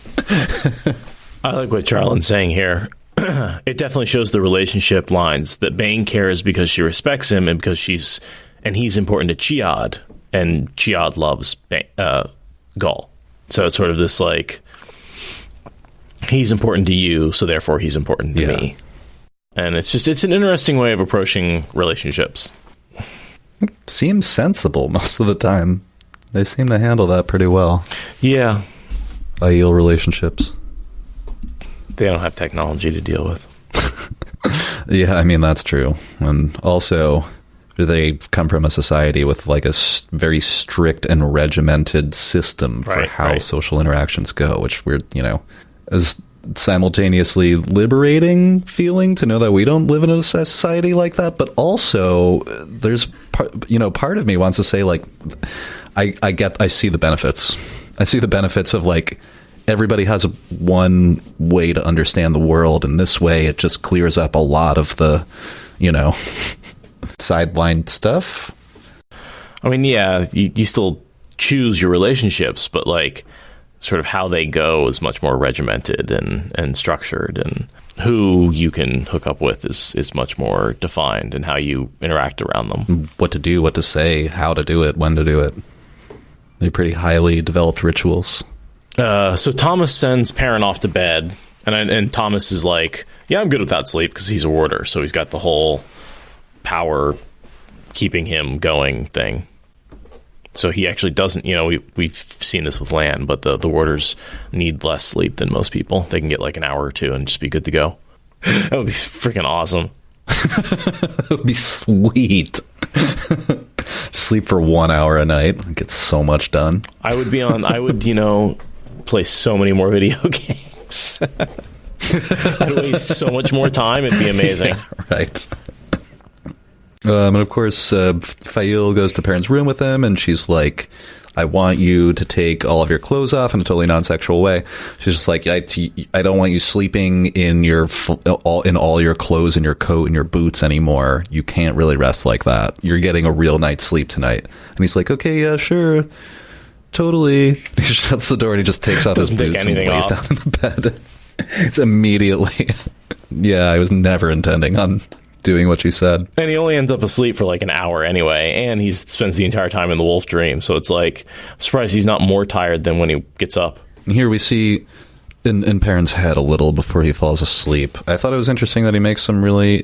I like what Charlin's saying here. It definitely shows the relationship lines that Bane cares because she respects him and because he's important to Chiad, and Chiad loves Gall. So it's sort of this like, he's important to you, so therefore he's important to me. And it's an interesting way of approaching relationships. It seems sensible most of the time. They seem to handle that pretty well. Yeah. Aiel relationships. They don't have technology to deal with. Yeah, I mean, that's true. And also, they come from a society with like a very strict and regimented system for how social interactions go, which we're, is simultaneously liberating feeling to know that we don't live in a society like that. But also, there's, part of me wants to say, like, I see the benefits. I see the benefits of, like, everybody has one way to understand the world, and this way it just clears up a lot of the, sidelined stuff. I mean, yeah, you still choose your relationships, but like sort of how they go is much more regimented and structured, and who you can hook up with is much more defined, and how you interact around them. What to do, what to say, how to do it, when to do it. They're pretty highly developed rituals. So Thomas sends Perrin off to bed, and Thomas is like, yeah, I'm good without sleep, because he's a warder, so he's got the whole power keeping him going thing. So he actually doesn't, we've seen this with Lan, but the warders need less sleep than most people. They can get like an hour or two and just be good to go. That would be freaking awesome. That would be sweet. Sleep for 1 hour a night. Get so much done. I would, play so many more video games. I'd waste so much more time. It'd be amazing. Yeah, right. And of course, Fail goes to Perrin's room with him, and she's like, I want you to take all of your clothes off in a totally non-sexual way. She's just like, I don't want you sleeping in all your clothes and your coat and your boots anymore. You can't really rest like that. You're getting a real night's sleep tonight. And he's like, okay, yeah, sure. Totally. He shuts the door and he just takes off his boots and lays down in the bed. It's immediately. Yeah, I was never intending on doing what she said. And he only ends up asleep for like an hour anyway, and he spends the entire time in the wolf dream. So it's like, I'm surprised he's not more tired than when he gets up. And here we see in Perrin's head a little before he falls asleep. I thought it was interesting that he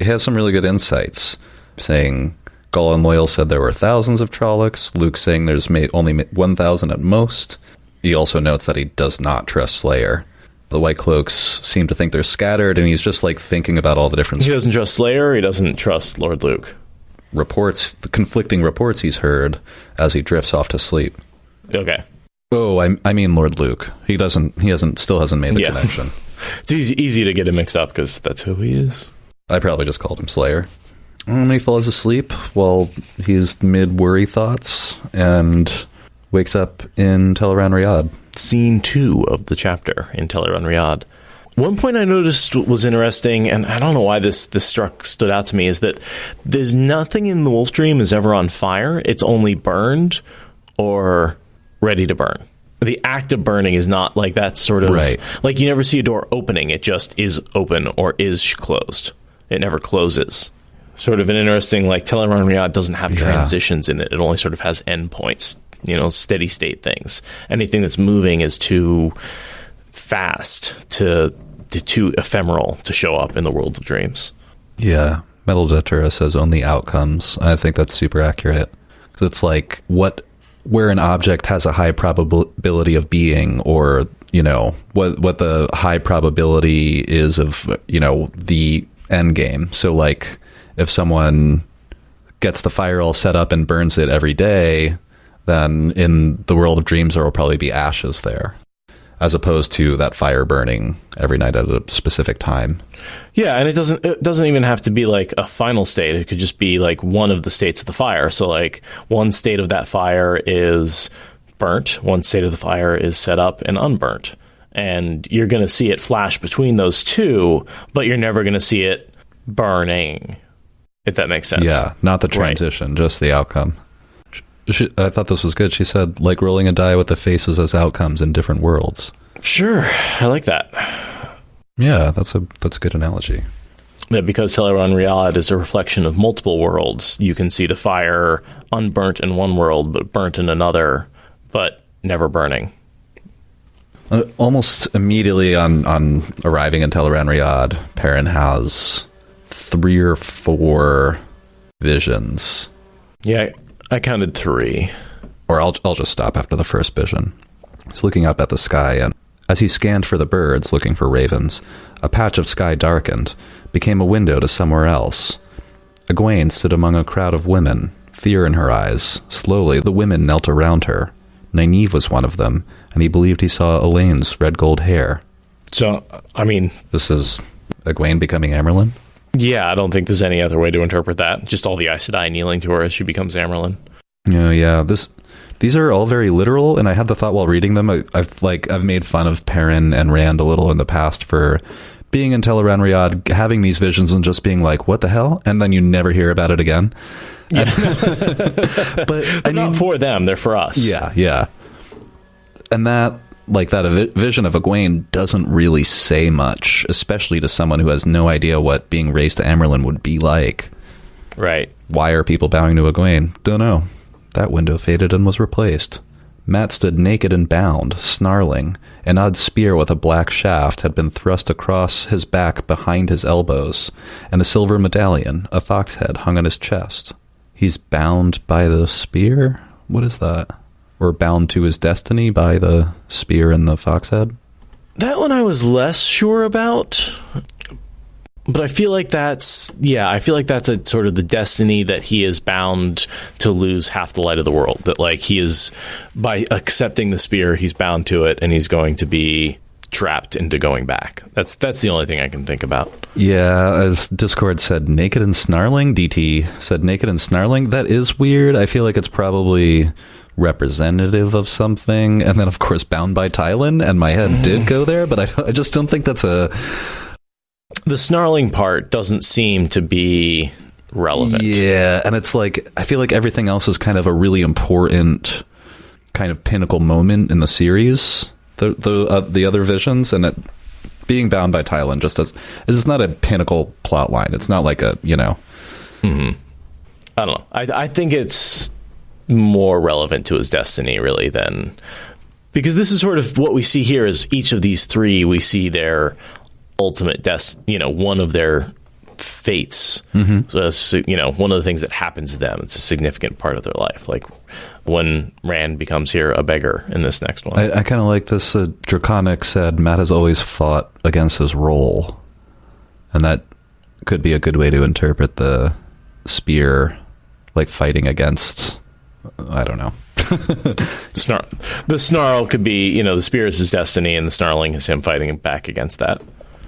has some really good insights, saying Gall and Loyal said there were thousands of Trollocs. Luke saying there's only 1,000 at most. He also notes that he does not trust Slayer. The White Cloaks seem to think they're scattered, and he's just like thinking about all the different... He doesn't trust Slayer, he doesn't trust Lord Luke. The conflicting reports he's heard as he drifts off to sleep. Okay. Oh, I mean Lord Luke. Still hasn't made the connection. It's easy to get him mixed up because that's who he is. I probably just called him Slayer. And he falls asleep while he's mid-worry thoughts and wakes up in Teleran Riyadh. Scene 2 of the chapter in Teleran Riyadh. One point I noticed was interesting, and I don't know why this stood out to me, is that there's nothing in the Wolf Dream is ever on fire. It's only burned or ready to burn. The act of burning is not like that sort of... Right. Like you never see a door opening. It just is open or is closed. It never closes. Sort of an interesting, like Teleran Riyadh doesn't have transitions in it. It only sort of has endpoints, steady state things. Anything that's moving is too fast, too ephemeral to show up in the world of dreams. Yeah. Metal Datura says only outcomes. I think that's super accurate. Because it's like where an object has a high probability of being, or, what the high probability is of, the end game. So like if someone gets the fire all set up and burns it every day, then in the world of dreams there will probably be ashes there, as opposed to that fire burning every night at a specific time. Yeah, and it doesn't even have to be like a final state. It could just be like one of the states of the fire. So like one state of that fire is burnt, one state of the fire is set up and unburnt. And you're going to see it flash between those two, but you're never going to see it burning, if that makes sense. Yeah, not the transition, just the outcome. I thought this was good. She said, like rolling a die with the faces as outcomes in different worlds. Sure, I like that. Yeah, that's a good analogy. Yeah, because Teleran Riyadh is a reflection of multiple worlds. You can see the fire unburnt in one world, but burnt in another, but never burning. Almost immediately on arriving in Teleran Riyadh, Perrin has 3 or 4 visions. Yeah, I counted 3. Or I'll just stop after the first vision. He's looking up at the sky, and as he scanned for the birds, looking for ravens, a patch of sky darkened, became a window to somewhere else. Egwene stood among a crowd of women, fear in her eyes. Slowly, the women knelt around her. Nynaeve was one of them, and he believed he saw Elaine's red gold hair. So, I mean... This is Egwene becoming Amyrlin? Yeah, I don't think there's any other way to interpret that. Just all the Aes Sedai kneeling to her as she becomes Amyrlin. Yeah. These are all very literal, and I had the thought while reading them, I've made fun of Perrin and Rand a little in the past for being in Teleran Riyadh, having these visions and just being like, what the hell? And then you never hear about it again. Yeah. But not for them, they're for us. Yeah. And that vision of Egwene doesn't really say much, especially to someone who has no idea what being raised to Amyrlin would be like. Right. Why are people bowing to Egwene? Don't know. That window faded and was replaced. Mat stood naked and bound, snarling. An odd spear with a black shaft had been thrust across his back behind his elbows, and a silver medallion, a fox head, hung on his chest. He's bound by the spear? What is that? Or bound to his destiny by the spear and the fox head? That one I was less sure about. But I feel like that's a sort of the destiny that he is bound to lose half the light of the world. That like he is, by accepting the spear, he's bound to it, and he's going to be trapped into going back. That's the only thing I can think about. Yeah, as Discord said, naked and snarling. DT said naked and snarling. That is weird. I feel like it's probably representative of something. And then, of course, bound by Tylan, and my head did go there, but I just don't think that's a... The snarling part doesn't seem to be relevant. Yeah, and it's like, I feel like everything else is kind of a really important kind of pinnacle moment in the series, the other visions, and it being bound by Tylan just as it's not a pinnacle plot line. It's not like a, you know. Mm-hmm. I don't know. I think it's more relevant to his destiny, really, than... Because this is sort of what we see here is each of these three, we see their... ultimate one of their fates. So one of the things that happens to them, it's a significant part of their life, like when Rand becomes here a beggar in this next one. I kind of like this. Draconic said Mat has always fought against his role, and that could be a good way to interpret the spear, like fighting against, I don't know. The snarl could be, the spear is his destiny, and the snarling is him fighting back against that.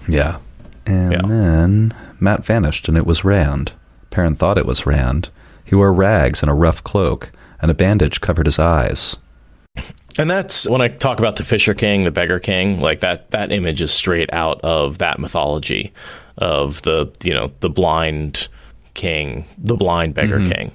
Yeah. And then Mat vanished, and it was Rand. Perrin thought it was Rand. He wore rags and a rough cloak, and a bandage covered his eyes. And that's when I talk about the Fisher King, the Beggar King, like that image is straight out of that mythology of the blind king, the blind beggar king.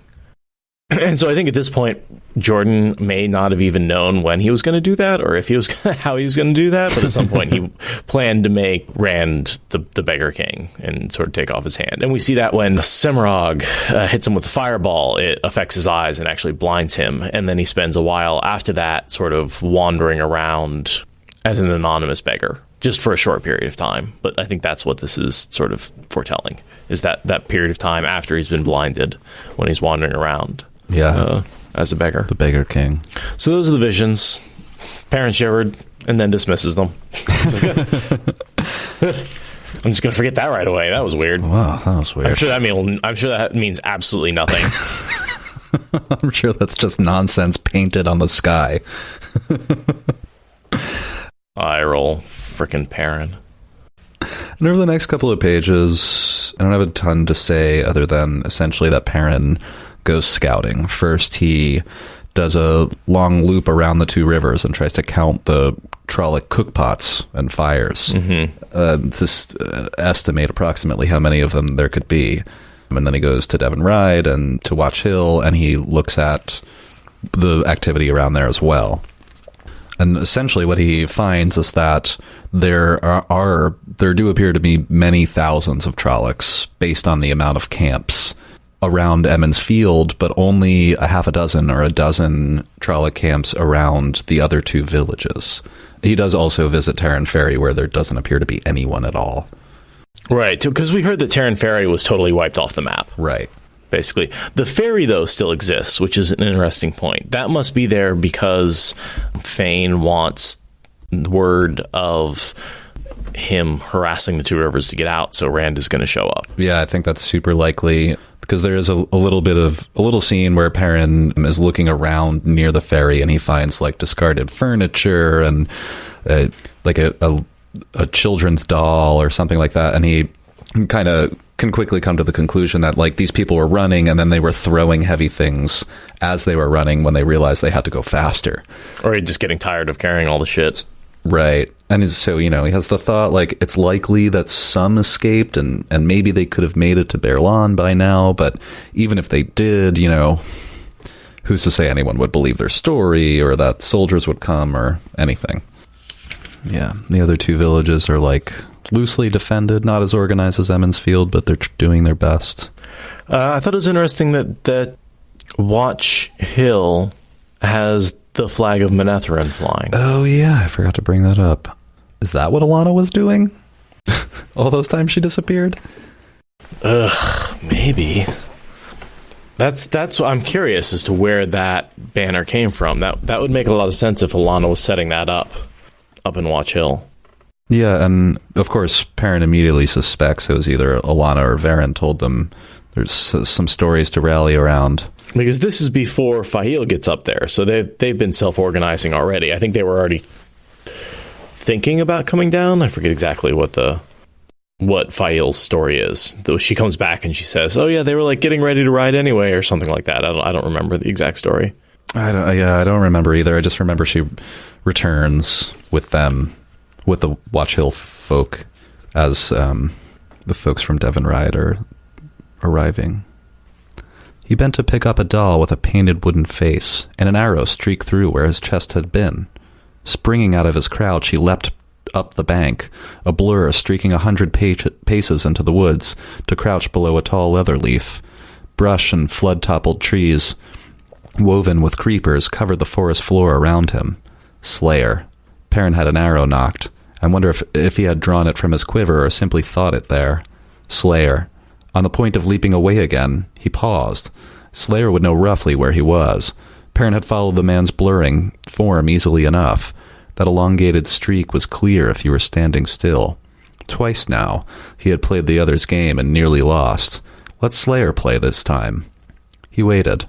And so I think at this point, Jordan may not have even known when he was going to do that, or if he was how he was going to do that. But at some point, he planned to make Rand the Beggar King and sort of take off his hand. And we see that when Semirhage hits him with the fireball, it affects his eyes and actually blinds him. And then he spends a while after that sort of wandering around as an anonymous beggar, just for a short period of time. But I think that's what this is sort of foretelling, is that period of time after he's been blinded, when he's wandering around. Yeah, as a beggar. The Beggar King. So those are the visions. Perrin shivered and then dismisses them. I'm just going to forget that right away. That was weird. Wow, that was weird. I'm sure that means absolutely nothing. I'm sure that's just nonsense painted on the sky. I roll frickin' Perrin. And over the next couple of pages, I don't have a ton to say other than essentially that Perrin goes scouting. First, he does a long loop around the two rivers and tries to count the Trolloc cookpots and fires to estimate approximately how many of them there could be. And then he goes to Devon Ride and to Watch Hill, and he looks at the activity around there as well. And essentially what he finds is that there do appear to be many thousands of Trollocs based on the amount of camps around Emond's Field, but only a half a dozen or a dozen Trolloc camps around the other two villages. He does also visit Terran Ferry, where there doesn't appear to be anyone at all. Right, because we heard that Terran Ferry was totally wiped off the map. Right. basically. The ferry, though, still exists, which is an interesting point. That must be there because Fane wants word of him harassing the two rivers to get out, so Rand is going to show up. Yeah, I think that's super likely, because there is a little scene where Perrin is looking around near the ferry, and he finds like discarded furniture and like a children's doll or something like that, and he kind of can quickly come to the conclusion that like these people were running and then they were throwing heavy things as they were running when they realized they had to go faster. Or just getting tired of carrying all the shit. Right. And so, he has the thought like it's likely that some escaped and maybe they could have made it to Berlan by now, but even if they did, who's to say anyone would believe their story or that soldiers would come or anything. Yeah. The other two villages are like loosely defended, not as organized as Emmons Field, but they're doing their best. I thought it was interesting that Watch Hill has the flag of Manetheren flying. Oh, yeah. I forgot to bring that up. Is that what Alana was doing? All those times she disappeared? Maybe. That's what I'm curious as to where that banner came from. That would make a lot of sense if Alana was setting that up in Watch Hill. Yeah, and of course, Perrin immediately suspects it was either Alana or Varen told them there's some stories to rally around. Because this is before Fahil gets up there, so they've been self-organizing already. I think they were already thinking about coming down. I forget exactly what Fahil's story is. Though she comes back and she says, "Oh yeah, they were like getting ready to ride anyway," or something like that. I don't remember the exact story. I don't remember either. I just remember she returns with them, with the Watch Hill folk, as the folks from Devon Ride are arriving. He bent to pick up a doll with a painted wooden face, and an arrow streaked through where his chest had been. Springing out of his crouch, he leapt up the bank, a blur streaking 100 paces into the woods, to crouch below a tall leather leaf. Brush and flood-toppled trees, woven with creepers, covered the forest floor around him. Slayer. Perrin had an arrow knocked. I wonder if he had drawn it from his quiver or simply thought it there. Slayer. On the point of leaping away again, he paused. Slayer would know roughly where he was. Perrin had followed the man's blurring form easily enough. That elongated streak was clear if he were standing still. Twice now, he had played the other's game and nearly lost. Let Slayer play this time. He waited.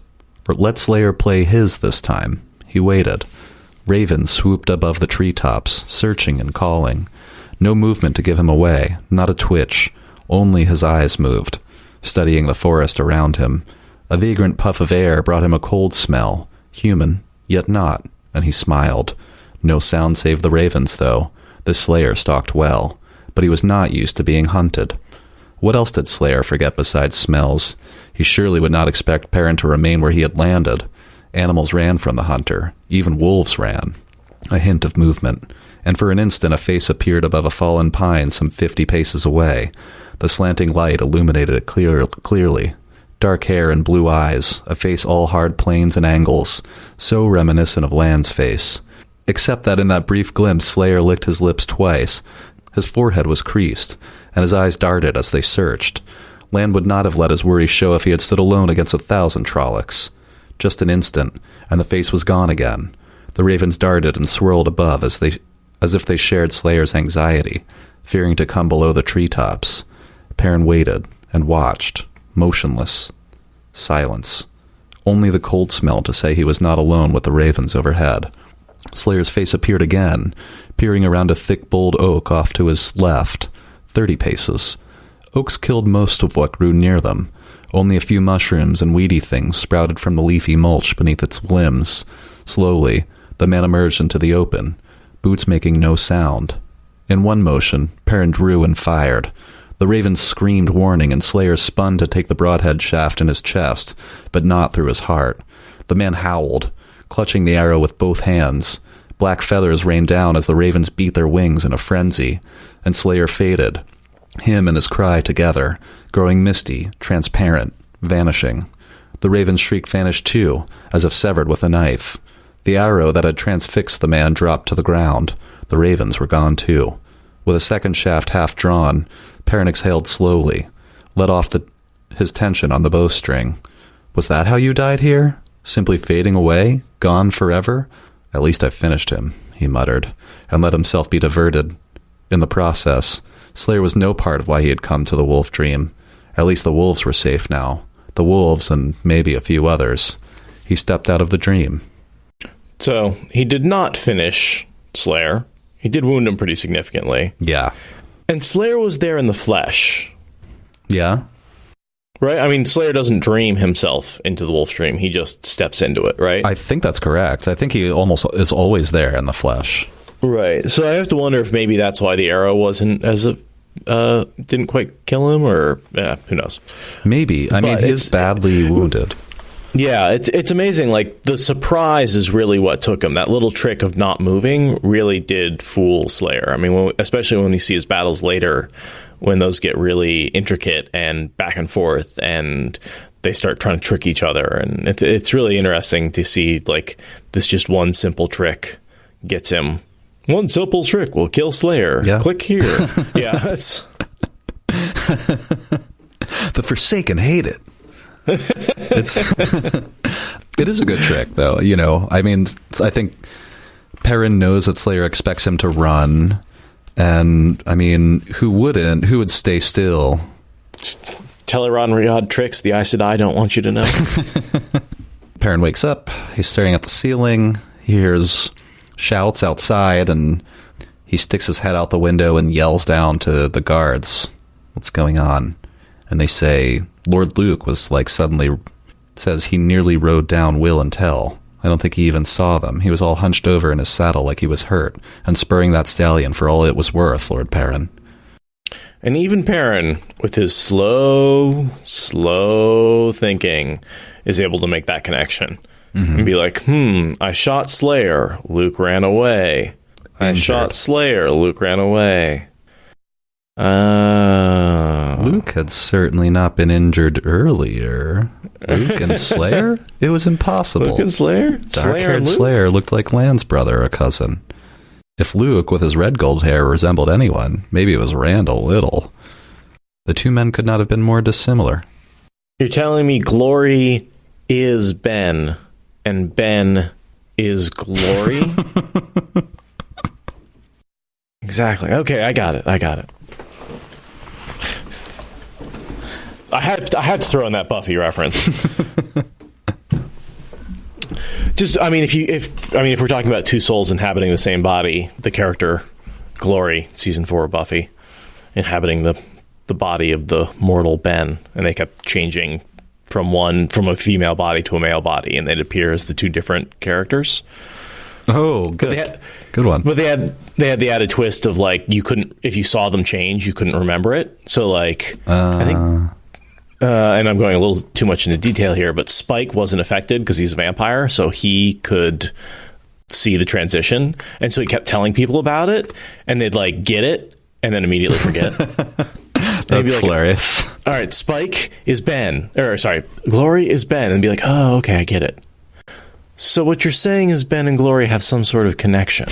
Or let Slayer play his this time. He waited. Ravens swooped above the treetops, searching and calling. No movement to give him away, not a twitch. Only his eyes moved, studying the forest around him. A vagrant puff of air brought him a cold smell, human, yet not, and he smiled. No sound save the ravens, though. The Slayer stalked well, but he was not used to being hunted. What else did Slayer forget besides smells? He surely would not expect Perrin to remain where he had landed. Animals ran from the hunter. Even wolves ran. A hint of movement, and for an instant a face appeared above a fallen pine some 50 paces away. The slanting light illuminated it clearly. Dark hair and blue eyes, a face all hard planes and angles, so reminiscent of Land's face. Except that in that brief glimpse, Slayer licked his lips twice. His forehead was creased, and his eyes darted as they searched. Land would not have let his worry show if he had stood alone against 1,000 Trollocs. Just an instant, and the face was gone again. The ravens darted and swirled above as if they shared Slayer's anxiety, fearing to come below the treetops. Perrin waited and watched, motionless. Silence. Only the cold smell to say he was not alone with the ravens overhead. Slayer's face appeared again, peering around a thick-boled oak off to his left, 30 paces. Oaks killed most of what grew near them. Only a few mushrooms and weedy things sprouted from the leafy mulch beneath its limbs. Slowly, the man emerged into the open, boots making no sound. In one motion, Perrin drew and fired. The ravens screamed warning, and Slayer spun to take the broadhead shaft in his chest, but not through his heart. The man howled, clutching the arrow with both hands. Black feathers rained down as the ravens beat their wings in a frenzy, and Slayer faded, him and his cry together, growing misty, transparent, vanishing. The raven's shriek vanished too, as if severed with a knife. The arrow that had transfixed the man dropped to the ground. The ravens were gone too. With a second shaft half drawn, Perrin exhaled slowly, let off the his tension on the bowstring. Was that how you died here? Simply fading away? Gone forever? At least I finished him, he muttered, and let himself be diverted. In the process, Slayer was no part of why he had come to the wolf dream. At least the wolves were safe now. The wolves and maybe a few others. He stepped out of the dream. So, he did not finish Slayer. He did wound him pretty significantly. Yeah. And Slayer was there in the flesh. Yeah? Right? I mean, Slayer doesn't dream himself into the wolf dream. He just steps into it, right? I think that's correct. I think he almost is always there in the flesh. Right. So I have to wonder if maybe that's why the arrow wasn't didn't quite kill him, or who knows? Maybe. I mean, he's badly wounded. Yeah, it's amazing. Like, the surprise is really what took him. That little trick of not moving really did fool Slayer. I mean, especially when you see his battles later, when those get really intricate and back and forth, and they start trying to trick each other. And it's really interesting to see, like, this just one simple trick gets him. One simple trick will kill Slayer. Yeah. Click here. Yeah, that's... The Forsaken hate it. It is a good trick, though. You know, I mean, I think Perrin knows that Slayer expects him to run, and I mean, who wouldn't? Who would stay still? Teleron Riyadh tricks the Aes Sedai don't want you to know. Perrin wakes up. He's staring at the ceiling. He hears shouts outside, and he sticks his head out the window and yells down to the guards, "What's going on?" And they say, Lord Luke was like suddenly says he nearly rode down Will and Tell. I don't think he even saw them. He was all hunched over in his saddle like he was hurt, and spurring that stallion for all it was worth, Lord Perrin. And even Perrin, with his slow thinking, is able to make that connection. Mm-hmm. And be like, I shot Slayer, Luke ran away. I shot Slayer, Luke ran away. Luke had certainly not been injured earlier. Luke and Slayer? It was impossible. Luke and Slayer? Dark-haired Slayer looked like Lan's brother or cousin. If Luke, with his red gold hair, resembled anyone, maybe it was Randall Little. The two men could not have been more dissimilar. You're telling me Glory is Ben, and Ben is Glory? Exactly. Okay, I got it. I had to throw in that Buffy reference. Just, I mean, if we're talking about two souls inhabiting the same body, the character Glory, season 4 of Buffy, inhabiting the body of the mortal Ben, and they kept changing from a female body to a male body, and they'd appear as the two different characters. Oh, good. Good one. But they had the added twist of, like, you couldn't, if you saw them change, you couldn't remember it. So, like, I think, and I'm going a little too much into detail here, but Spike wasn't affected because he's a vampire, so he could see the transition, and so he kept telling people about it, and they'd, like, get it, and then immediately forget. That's hilarious. All right, Spike is Ben, or sorry, Glory is Ben, and be like, oh, okay, I get it. So what you're saying is Ben and Glory have some sort of connection.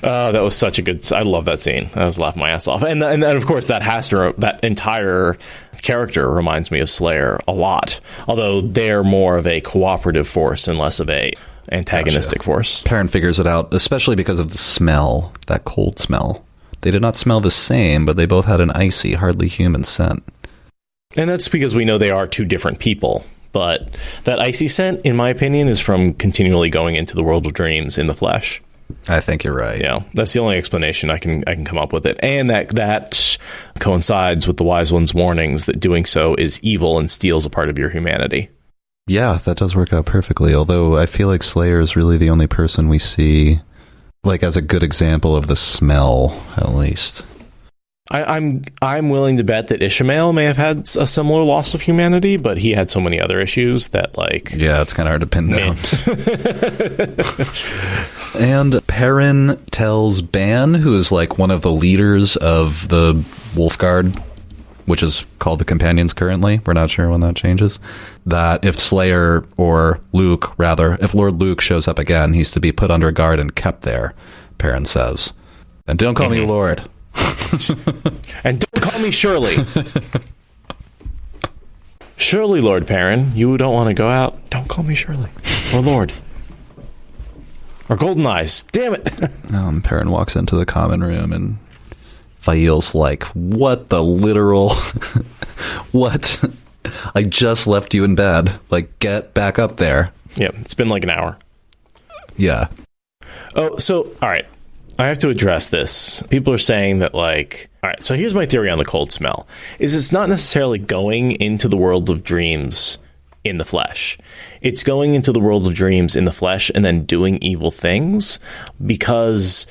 That was such a good... I love that scene. I was laughing my ass off. And of course, that entire character reminds me of Slayer a lot. Although they're more of a cooperative force and less of a antagonistic force. Perrin figures it out, especially because of the smell, that cold smell. They did not smell the same, but they both had an icy, hardly human scent. And that's because we know they are two different people. But that icy scent, in my opinion, is from continually going into the world of dreams in the flesh. I think you're right. Yeah, that's the only explanation I can come up with it. And that coincides with the Wise One's warnings that doing so is evil and steals a part of your humanity. Yeah, that does work out perfectly. Although I feel like Slayer is really the only person we see, like, as a good example of the smell, at least. I'm willing to bet that Ishmael may have had a similar loss of humanity, but he had so many other issues that, like... Yeah, it's kind of hard to pin down. And Perrin tells Ban, who is like one of the leaders of the Wolf Guard, which is called the Companions currently, we're not sure when that changes, that if Slayer, or Luke, rather, if Lord Luke shows up again, he's to be put under guard and kept there, Perrin says. And don't call me Lord. And don't call me Shirley. Shirley, Lord Perrin, you don't want to go out? Don't call me Shirley. Or Lord. Or Golden Eyes. Damn it. Perrin walks into the common room and Fail's like, what the literal... What? I just left you in bed. Like, get back up there. Yeah, it's been like an hour. Yeah. Oh, so, all right. I have to address this. People are saying that, like... All right, so here's my theory on the cold smell. Is it's not necessarily going into the world of dreams in the flesh. It's going into the world of dreams in the flesh and then doing evil things, because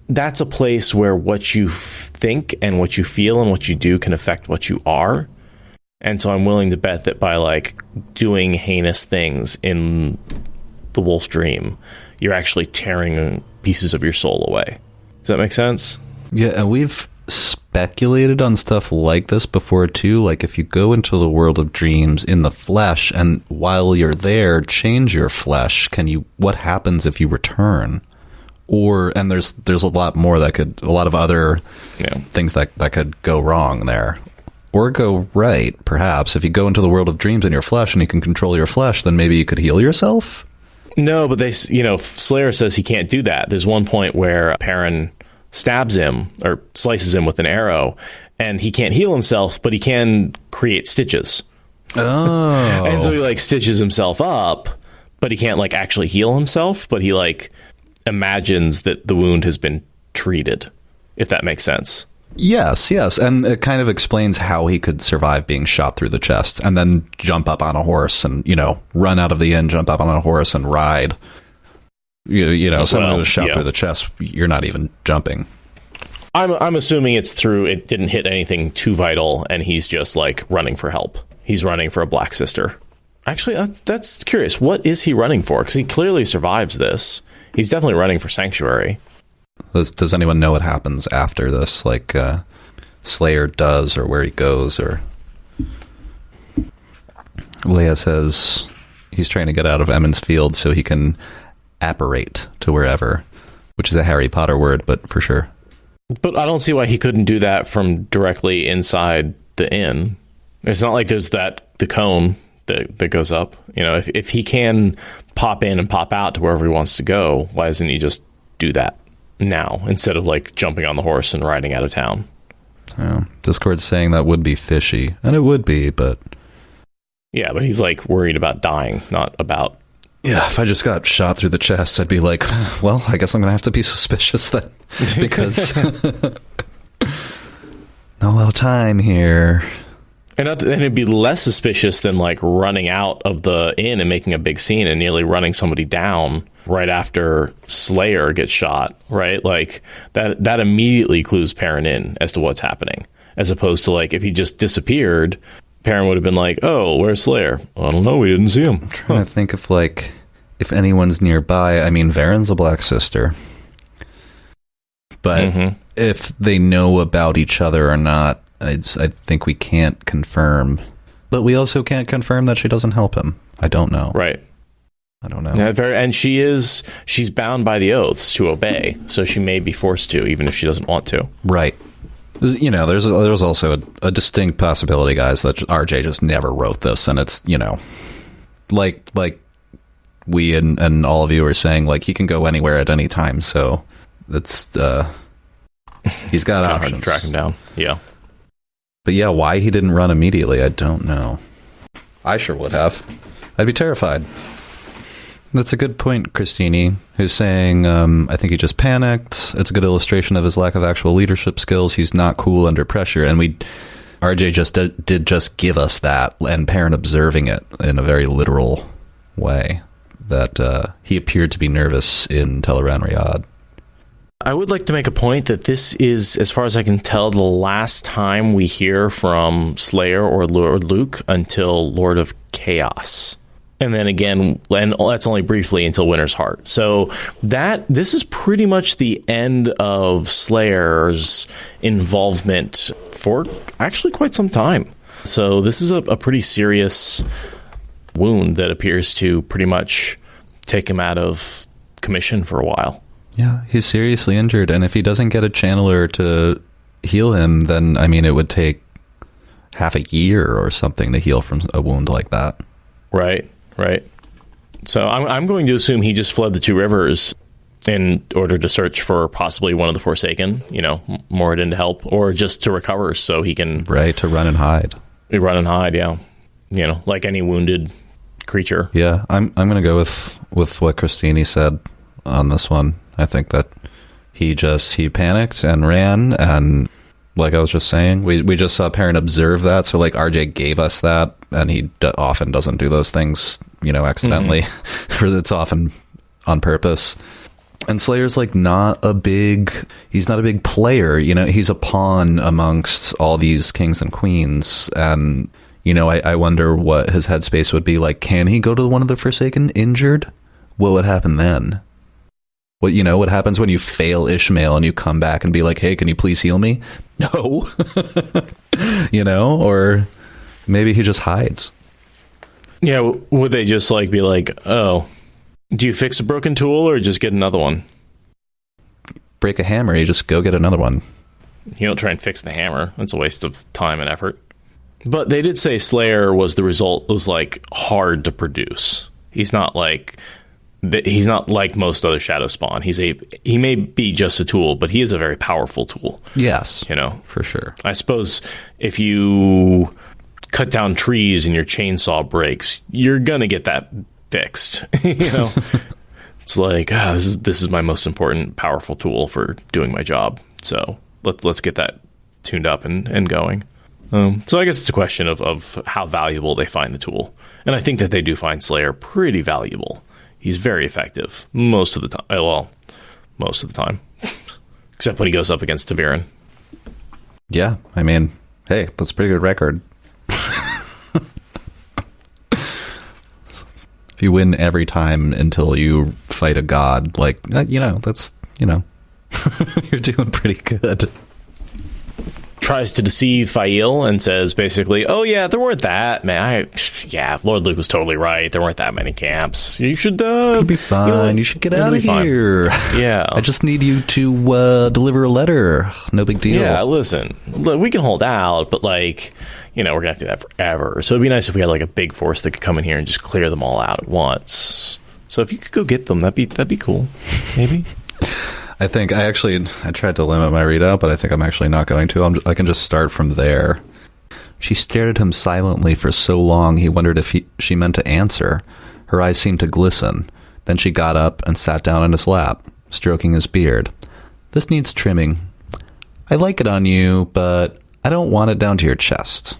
that's a place where what you think and what you feel and what you do can affect what you are. And so I'm willing to bet that by, like, doing heinous things in the wolf's dream, you're actually tearing pieces of your soul away. Does that make sense? Yeah, and we've speculated on stuff like this before too. Like, if you go into the world of dreams in the flesh and while you're there change your flesh, what happens if you return? And there's a lot more a lot of other things that could go wrong there. Or go right, perhaps. If you go into the world of dreams in your flesh and you can control your flesh, then maybe you could heal yourself? No, but Slayer says he can't do that. There's one point where Perrin stabs him or slices him with an arrow, and he can't heal himself, but he can create stitches. Oh. And so he, like, stitches himself up, but he can't, like, actually heal himself, but he, like, imagines that the wound has been treated, if that makes sense. Yes, and it kind of explains how he could survive being shot through the chest and then jump up on a horse and, run out of the inn, jump up on a horse and ride. Someone who was shot through the chest, you're not even jumping. I'm assuming it's through, it didn't hit anything too vital, and he's just, like, running for help. He's running for a Black Sister. Actually, that's curious. What is he running for? Because he clearly survives this. He's definitely running for Sanctuary. Does anyone know what happens after this? Like, Slayer does, or where he goes, or... Leia says he's trying to get out of Emmons Field so he can apparate to wherever, which is a Harry Potter word, but for sure. But I don't see why he couldn't do that from directly inside the inn. It's not like there's the cone that goes up. If he can pop in and pop out to wherever he wants to go, why doesn't he just do that now instead of, like, jumping on the horse and riding out of town? Discord's saying that would be fishy, and it would be, but... Yeah, but he's, like, worried about dying, not about... Yeah, if I just got shot through the chest, I'd be like, well, I guess I'm going to have to be suspicious then, because not a lot of time here. And it'd be less suspicious than, like, running out of the inn and making a big scene and nearly running somebody down right after Slayer gets shot, right? Like, that immediately clues Perrin in as to what's happening, as opposed to, like, if he just disappeared, Perrin would have been like, oh, where's Slayer? I don't know, we didn't see him. I'm trying to think if anyone's nearby. I mean, Varen's a Black Sister. But if they know about each other or not, I think we can't confirm. But we also can't confirm that she doesn't help him. I don't know. Right. I don't know. Yeah, and she's bound by the oaths to obey, so she may be forced to, even if she doesn't want to. Right. There's also a distinct possibility, guys, that RJ just never wrote this, and it's, like we and all of you are saying, like, he can go anywhere at any time, so it's he's got options. Hard to track him down. Yeah. But yeah, why he didn't run immediately, I don't know. I sure would have. I'd be terrified. That's a good point, Christini, who's saying, I think he just panicked. It's a good illustration of his lack of actual leadership skills. He's not cool under pressure. And RJ just did just give us that, and Perrin observing it in a very literal way, that he appeared to be nervous in Teleran Riyadh. I would like to make a point that this is, as far as I can tell, the last time we hear from Slayer or Lord Luke until Lord of Chaos. And then again, and that's only briefly until Winter's Heart. So this is pretty much the end of Slayer's involvement for actually quite some time. So this is a pretty serious wound that appears to pretty much take him out of commission for a while. Yeah, he's seriously injured, and if he doesn't get a channeler to heal him, then, I mean, it would take half a year or something to heal from a wound like that. Right. So I'm going to assume he just fled the two rivers in order to search for possibly one of the Forsaken, Moradin to help, or just to recover so he can... Right, to run and hide. Yeah. Like any wounded creature. Yeah, I'm going to go with what Christine said on this one. I think that he panicked and ran, and like I was just saying, we just saw Perrin observe that, so like RJ gave us that, and he often doesn't do those things, accidentally. Mm-hmm. It's often on purpose. And Slayer's like he's not a big player, he's a pawn amongst all these kings and queens, and I wonder what his headspace would be like. Can he go to one of the Forsaken injured? What would happen then? What happens when you fail Ishmael and you come back and be like, hey, can you please heal me? No. Or maybe he just hides. Yeah, would they just be like, oh, do you fix a broken tool or just get another one? Break a hammer, you just go get another one. You don't try and fix the hammer. That's a waste of time and effort. But they did say Slayer was the result, was hard to produce. He's not like most other Shadow Spawn. He may be just a tool, but he is a very powerful tool. Yes, for sure. I suppose if you cut down trees and your chainsaw breaks, you're gonna get that fixed. It's like, this is my most important powerful tool for doing my job. So let's get that tuned up and going. So I guess it's a question of how valuable they find the tool, and I think that they do find Slayer pretty valuable. He's very effective most of the time. Well, most of the time, except when he goes up against Taviran. Yeah, I mean, hey, that's a pretty good record. If you win every time until you fight a god, that's you're doing pretty good. Tries to deceive Fail and says basically, oh yeah, there weren't that Lord Luke was totally right, there weren't that many camps, you should it'll be fine, you should get out of here. Yeah, I just need you to deliver a letter, no big deal. Yeah, listen, we can hold out, but we're gonna have to do that forever, so it'd be nice if we had a big force that could come in here and just clear them all out at once. So if you could go get them, that'd be cool. Maybe. I think I tried to limit my readout, but I think I'm actually not going to. I can just start from there. She stared at him silently for so long he wondered if she meant to answer. Her eyes seemed to glisten. Then she got up and sat down in his lap, stroking his beard. This needs trimming. I like it on you, but I don't want it down to your chest.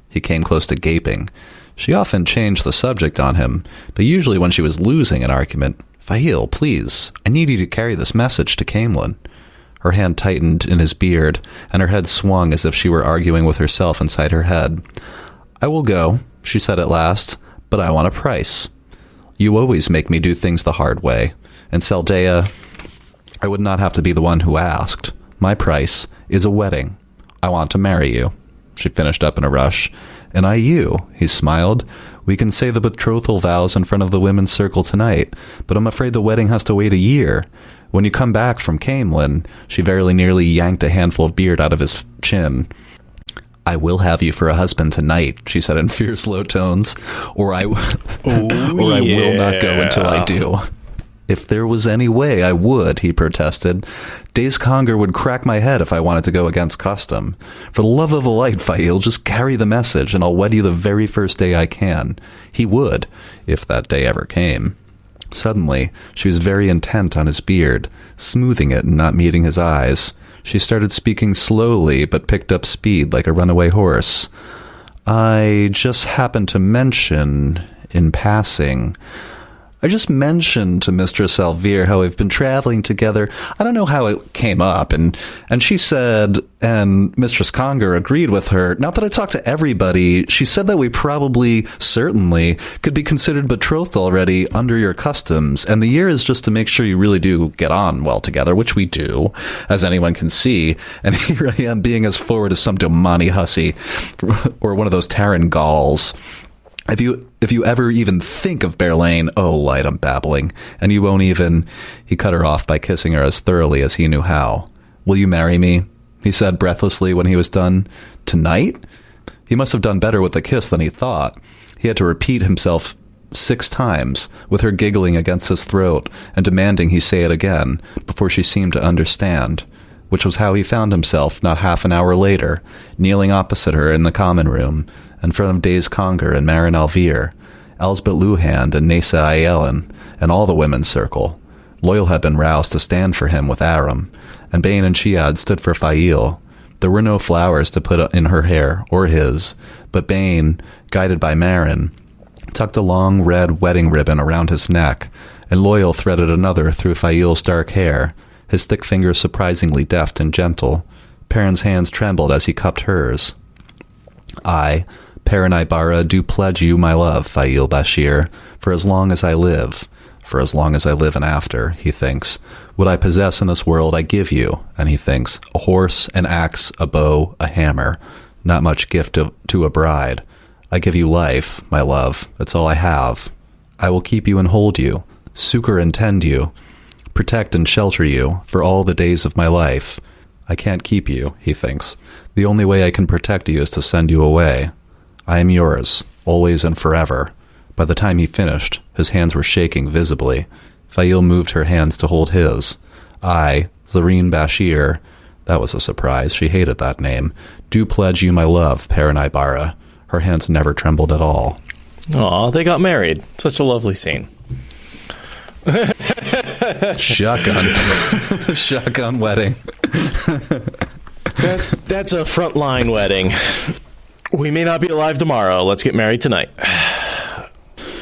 He came close to gaping. She often changed the subject on him, but usually when she was losing an argument. Fail, please. I need you to carry this message to Caemlyn. Her hand tightened in his beard, and her head swung as if she were arguing with herself inside her head. I will go, she said at last, but I want a price. You always make me do things the hard way. And Saldea, I would not have to be the one who asked. My price is a wedding. I want to marry you. She finished up in a rush. And I you, he smiled. We can say the betrothal vows in front of the women's circle tonight, but I'm afraid the wedding has to wait a year. When you come back from Caemlyn, she very nearly yanked a handful of beard out of his chin. I will have you for a husband tonight, she said in fierce low tones, or I will not go until I do. If there was any way, I would, he protested. Days Conger would crack my head if I wanted to go against custom. For the love of a light, Fail, just carry the message, and I'll wed you the very first day I can. He would, if that day ever came. Suddenly, she was very intent on his beard, smoothing it and not meeting his eyes. She started speaking slowly, but picked up speed like a runaway horse. I just happened to mention, in passing... I just mentioned to Mistress Alvir how we've been traveling together. I don't know how it came up, and she said, and Mistress Conger agreed with her. Not that I talked to everybody. She said that we certainly, could be considered betrothed already under your customs, and the year is just to make sure you really do get on well together, which we do, as anyone can see. And here I am being as forward as some Domani hussy, or one of those Terran Gauls. If you ever even think of Berlain, oh, light, I'm babbling, and you won't even... He cut her off by kissing her as thoroughly as he knew how. Will you marry me? he said breathlessly when he was done. Tonight? He must have done better with the kiss than he thought. He had to repeat himself 6 times, with her giggling against his throat and demanding he say it again, before she seemed to understand, which was how he found himself, not half an hour later, kneeling opposite her in the common room, in front of Days Conger and Marin Alvear, Elsbeth Luhand and Nessa Ayelen, and all the women's circle. Loyal had been roused to stand for him with Aram, and Bain and Chiad stood for Fail. There were no flowers to put in her hair, or his, but Bain, guided by Marin, tucked a long red wedding ribbon around his neck, and Loyal threaded another through Fail's dark hair, his thick fingers surprisingly deft and gentle. Perrin's hands trembled as he cupped hers. I, Perrin Ibarra, do pledge you my love, Fail Bashir, for as long as I live. For as long as I live and after, he thinks. What I possess in this world I give you, and he thinks, a horse, an axe, a bow, a hammer. Not much gift to a bride. I give you life, my love. That's all I have. I will keep you and hold you, succor and tend you, protect and shelter you for all the days of my life. I can't keep you, he thinks. The only way I can protect you is to send you away. I am yours, always and forever. By the time he finished, his hands were shaking visibly. Fail moved her hands to hold his. I, Zareen Bashir, that was a surprise, she hated that name, do pledge you my love, Perrin Ibarra. Her hands never trembled at all. Aw, they got married. Such a lovely scene. Shotgun. Shotgun wedding. That's a frontline wedding. We may not be alive tomorrow. Let's get married tonight.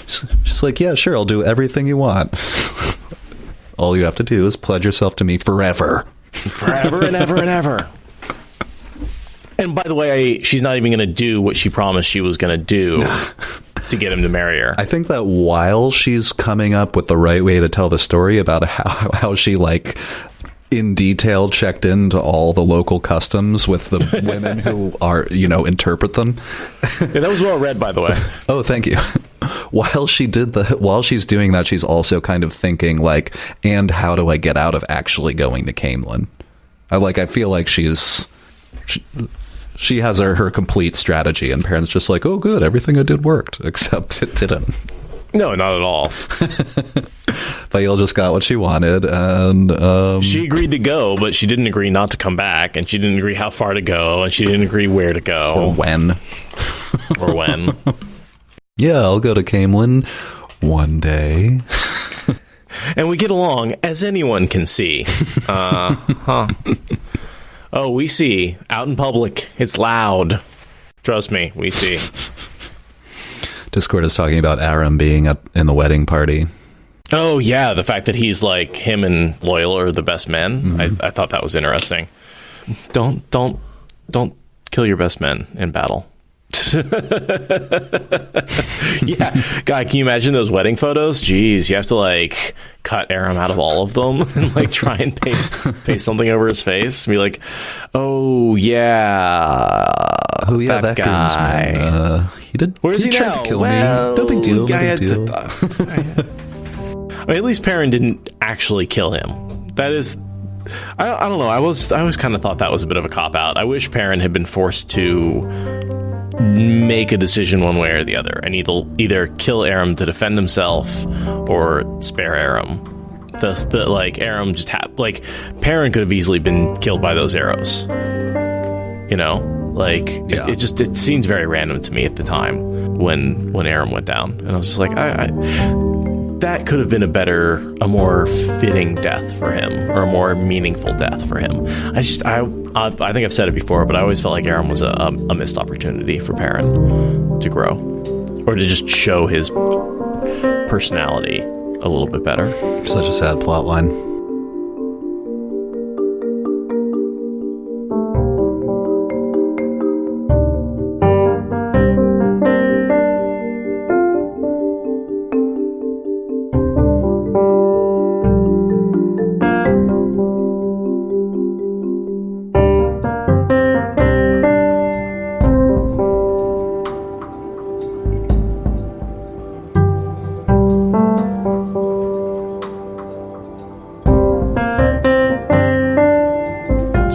She's like, yeah, sure, I'll do everything you want. All you have to do is pledge yourself to me forever. Forever and ever and ever. And by the way, she's not even going to do what she promised she was going to do to get him to marry her. I think that while she's coming up with the right way to tell the story about how she, like, in detail checked into all the local customs with the women who are, interpret them. Yeah, that was well read, by the way. Oh, thank you. While she's doing that, she's also kind of thinking, like, and how do I get out of actually going to Camelin? I feel like she has her complete strategy, and Perrin's just like, oh, good, everything I did worked, except it didn't. No, not at all. Fail just got what she wanted, and she agreed to go, but she didn't agree not to come back, and she didn't agree how far to go, and she didn't agree where to go. Or when. Or when. Yeah, I'll go to Camelin one day. And we get along, as anyone can see. Oh, we see. Out in public. It's loud. Trust me, we see. Discord is talking about Aram being in the wedding party. Oh, yeah. The fact that he's like, him and Loyal are the best men. Mm-hmm. I thought that was interesting. Don't kill your best men in battle. Yeah, God, can you imagine those wedding photos? Jeez, you have to like cut Aram out of all of them and like try and paste something over his face and be like, oh yeah, that guy. He did. Where's he tried now? To kill me. No big deal. No big deal. I mean, at least Perrin didn't actually kill him. That is. I don't know. I always kind of thought that was a bit of a cop out. I wish Perrin had been forced to make a decision one way or the other, and either kill Aram to defend himself or spare Aram. Aram just Perrin could have easily been killed by those arrows. Yeah. It seems very random to me at the time when Aram went down, and I was just like, that could have been a more fitting death for him, or a more meaningful death for him. I think I've said it before, but I always felt like Aram was a missed opportunity for Perrin to grow, or to just show his personality a little bit better. Such a sad plot line.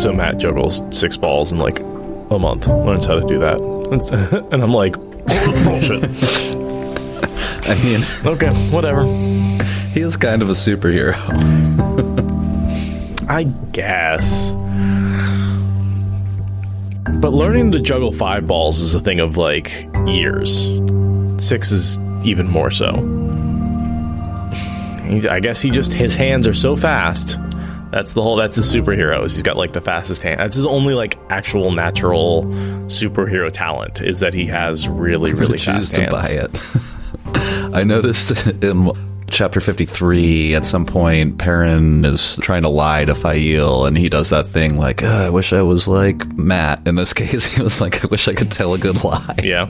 So Matt juggles 6 balls in like a month. Learns how to do that. And I'm like, bullshit. I mean, okay, whatever. He is kind of a superhero. I guess. But learning to juggle 5 balls is a thing of like years. 6 is even more so. I guess his hands are so fast. That's the superhero. He's got like the fastest hand. That's his only like actual natural superhero talent, is that he has really, really fast hands. Buy it. I noticed in Chapter 53, at some point, Perrin is trying to lie to Fail, and he does that thing like, I wish I was like Matt. In this case, he was like, I wish I could tell a good lie. Yeah.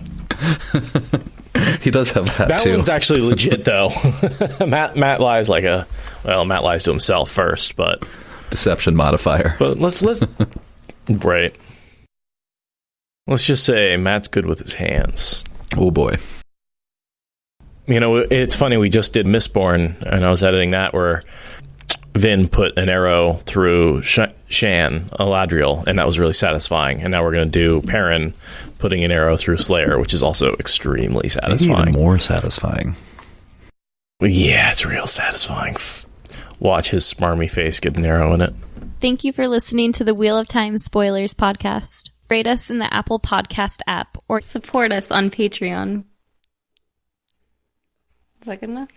He does have that too. That one's actually legit, though. Matt lies Matt lies to himself first, but... Deception modifier. But let's right. Let's just say Matt's good with his hands. Oh, boy. You know, it's funny, we just did Mistborn, and I was editing that, where Vin put an arrow through Shan, Eladriel, and that was really satisfying. And now we're going to do Perrin putting an arrow through Slayer, which is also extremely satisfying. Maybe even more satisfying. Yeah, it's real satisfying. Watch his smarmy face get an arrow in it. Thank you for listening to the Wheel of Time Spoilers podcast. Rate us in the Apple Podcast app or support us on Patreon. Is that good enough?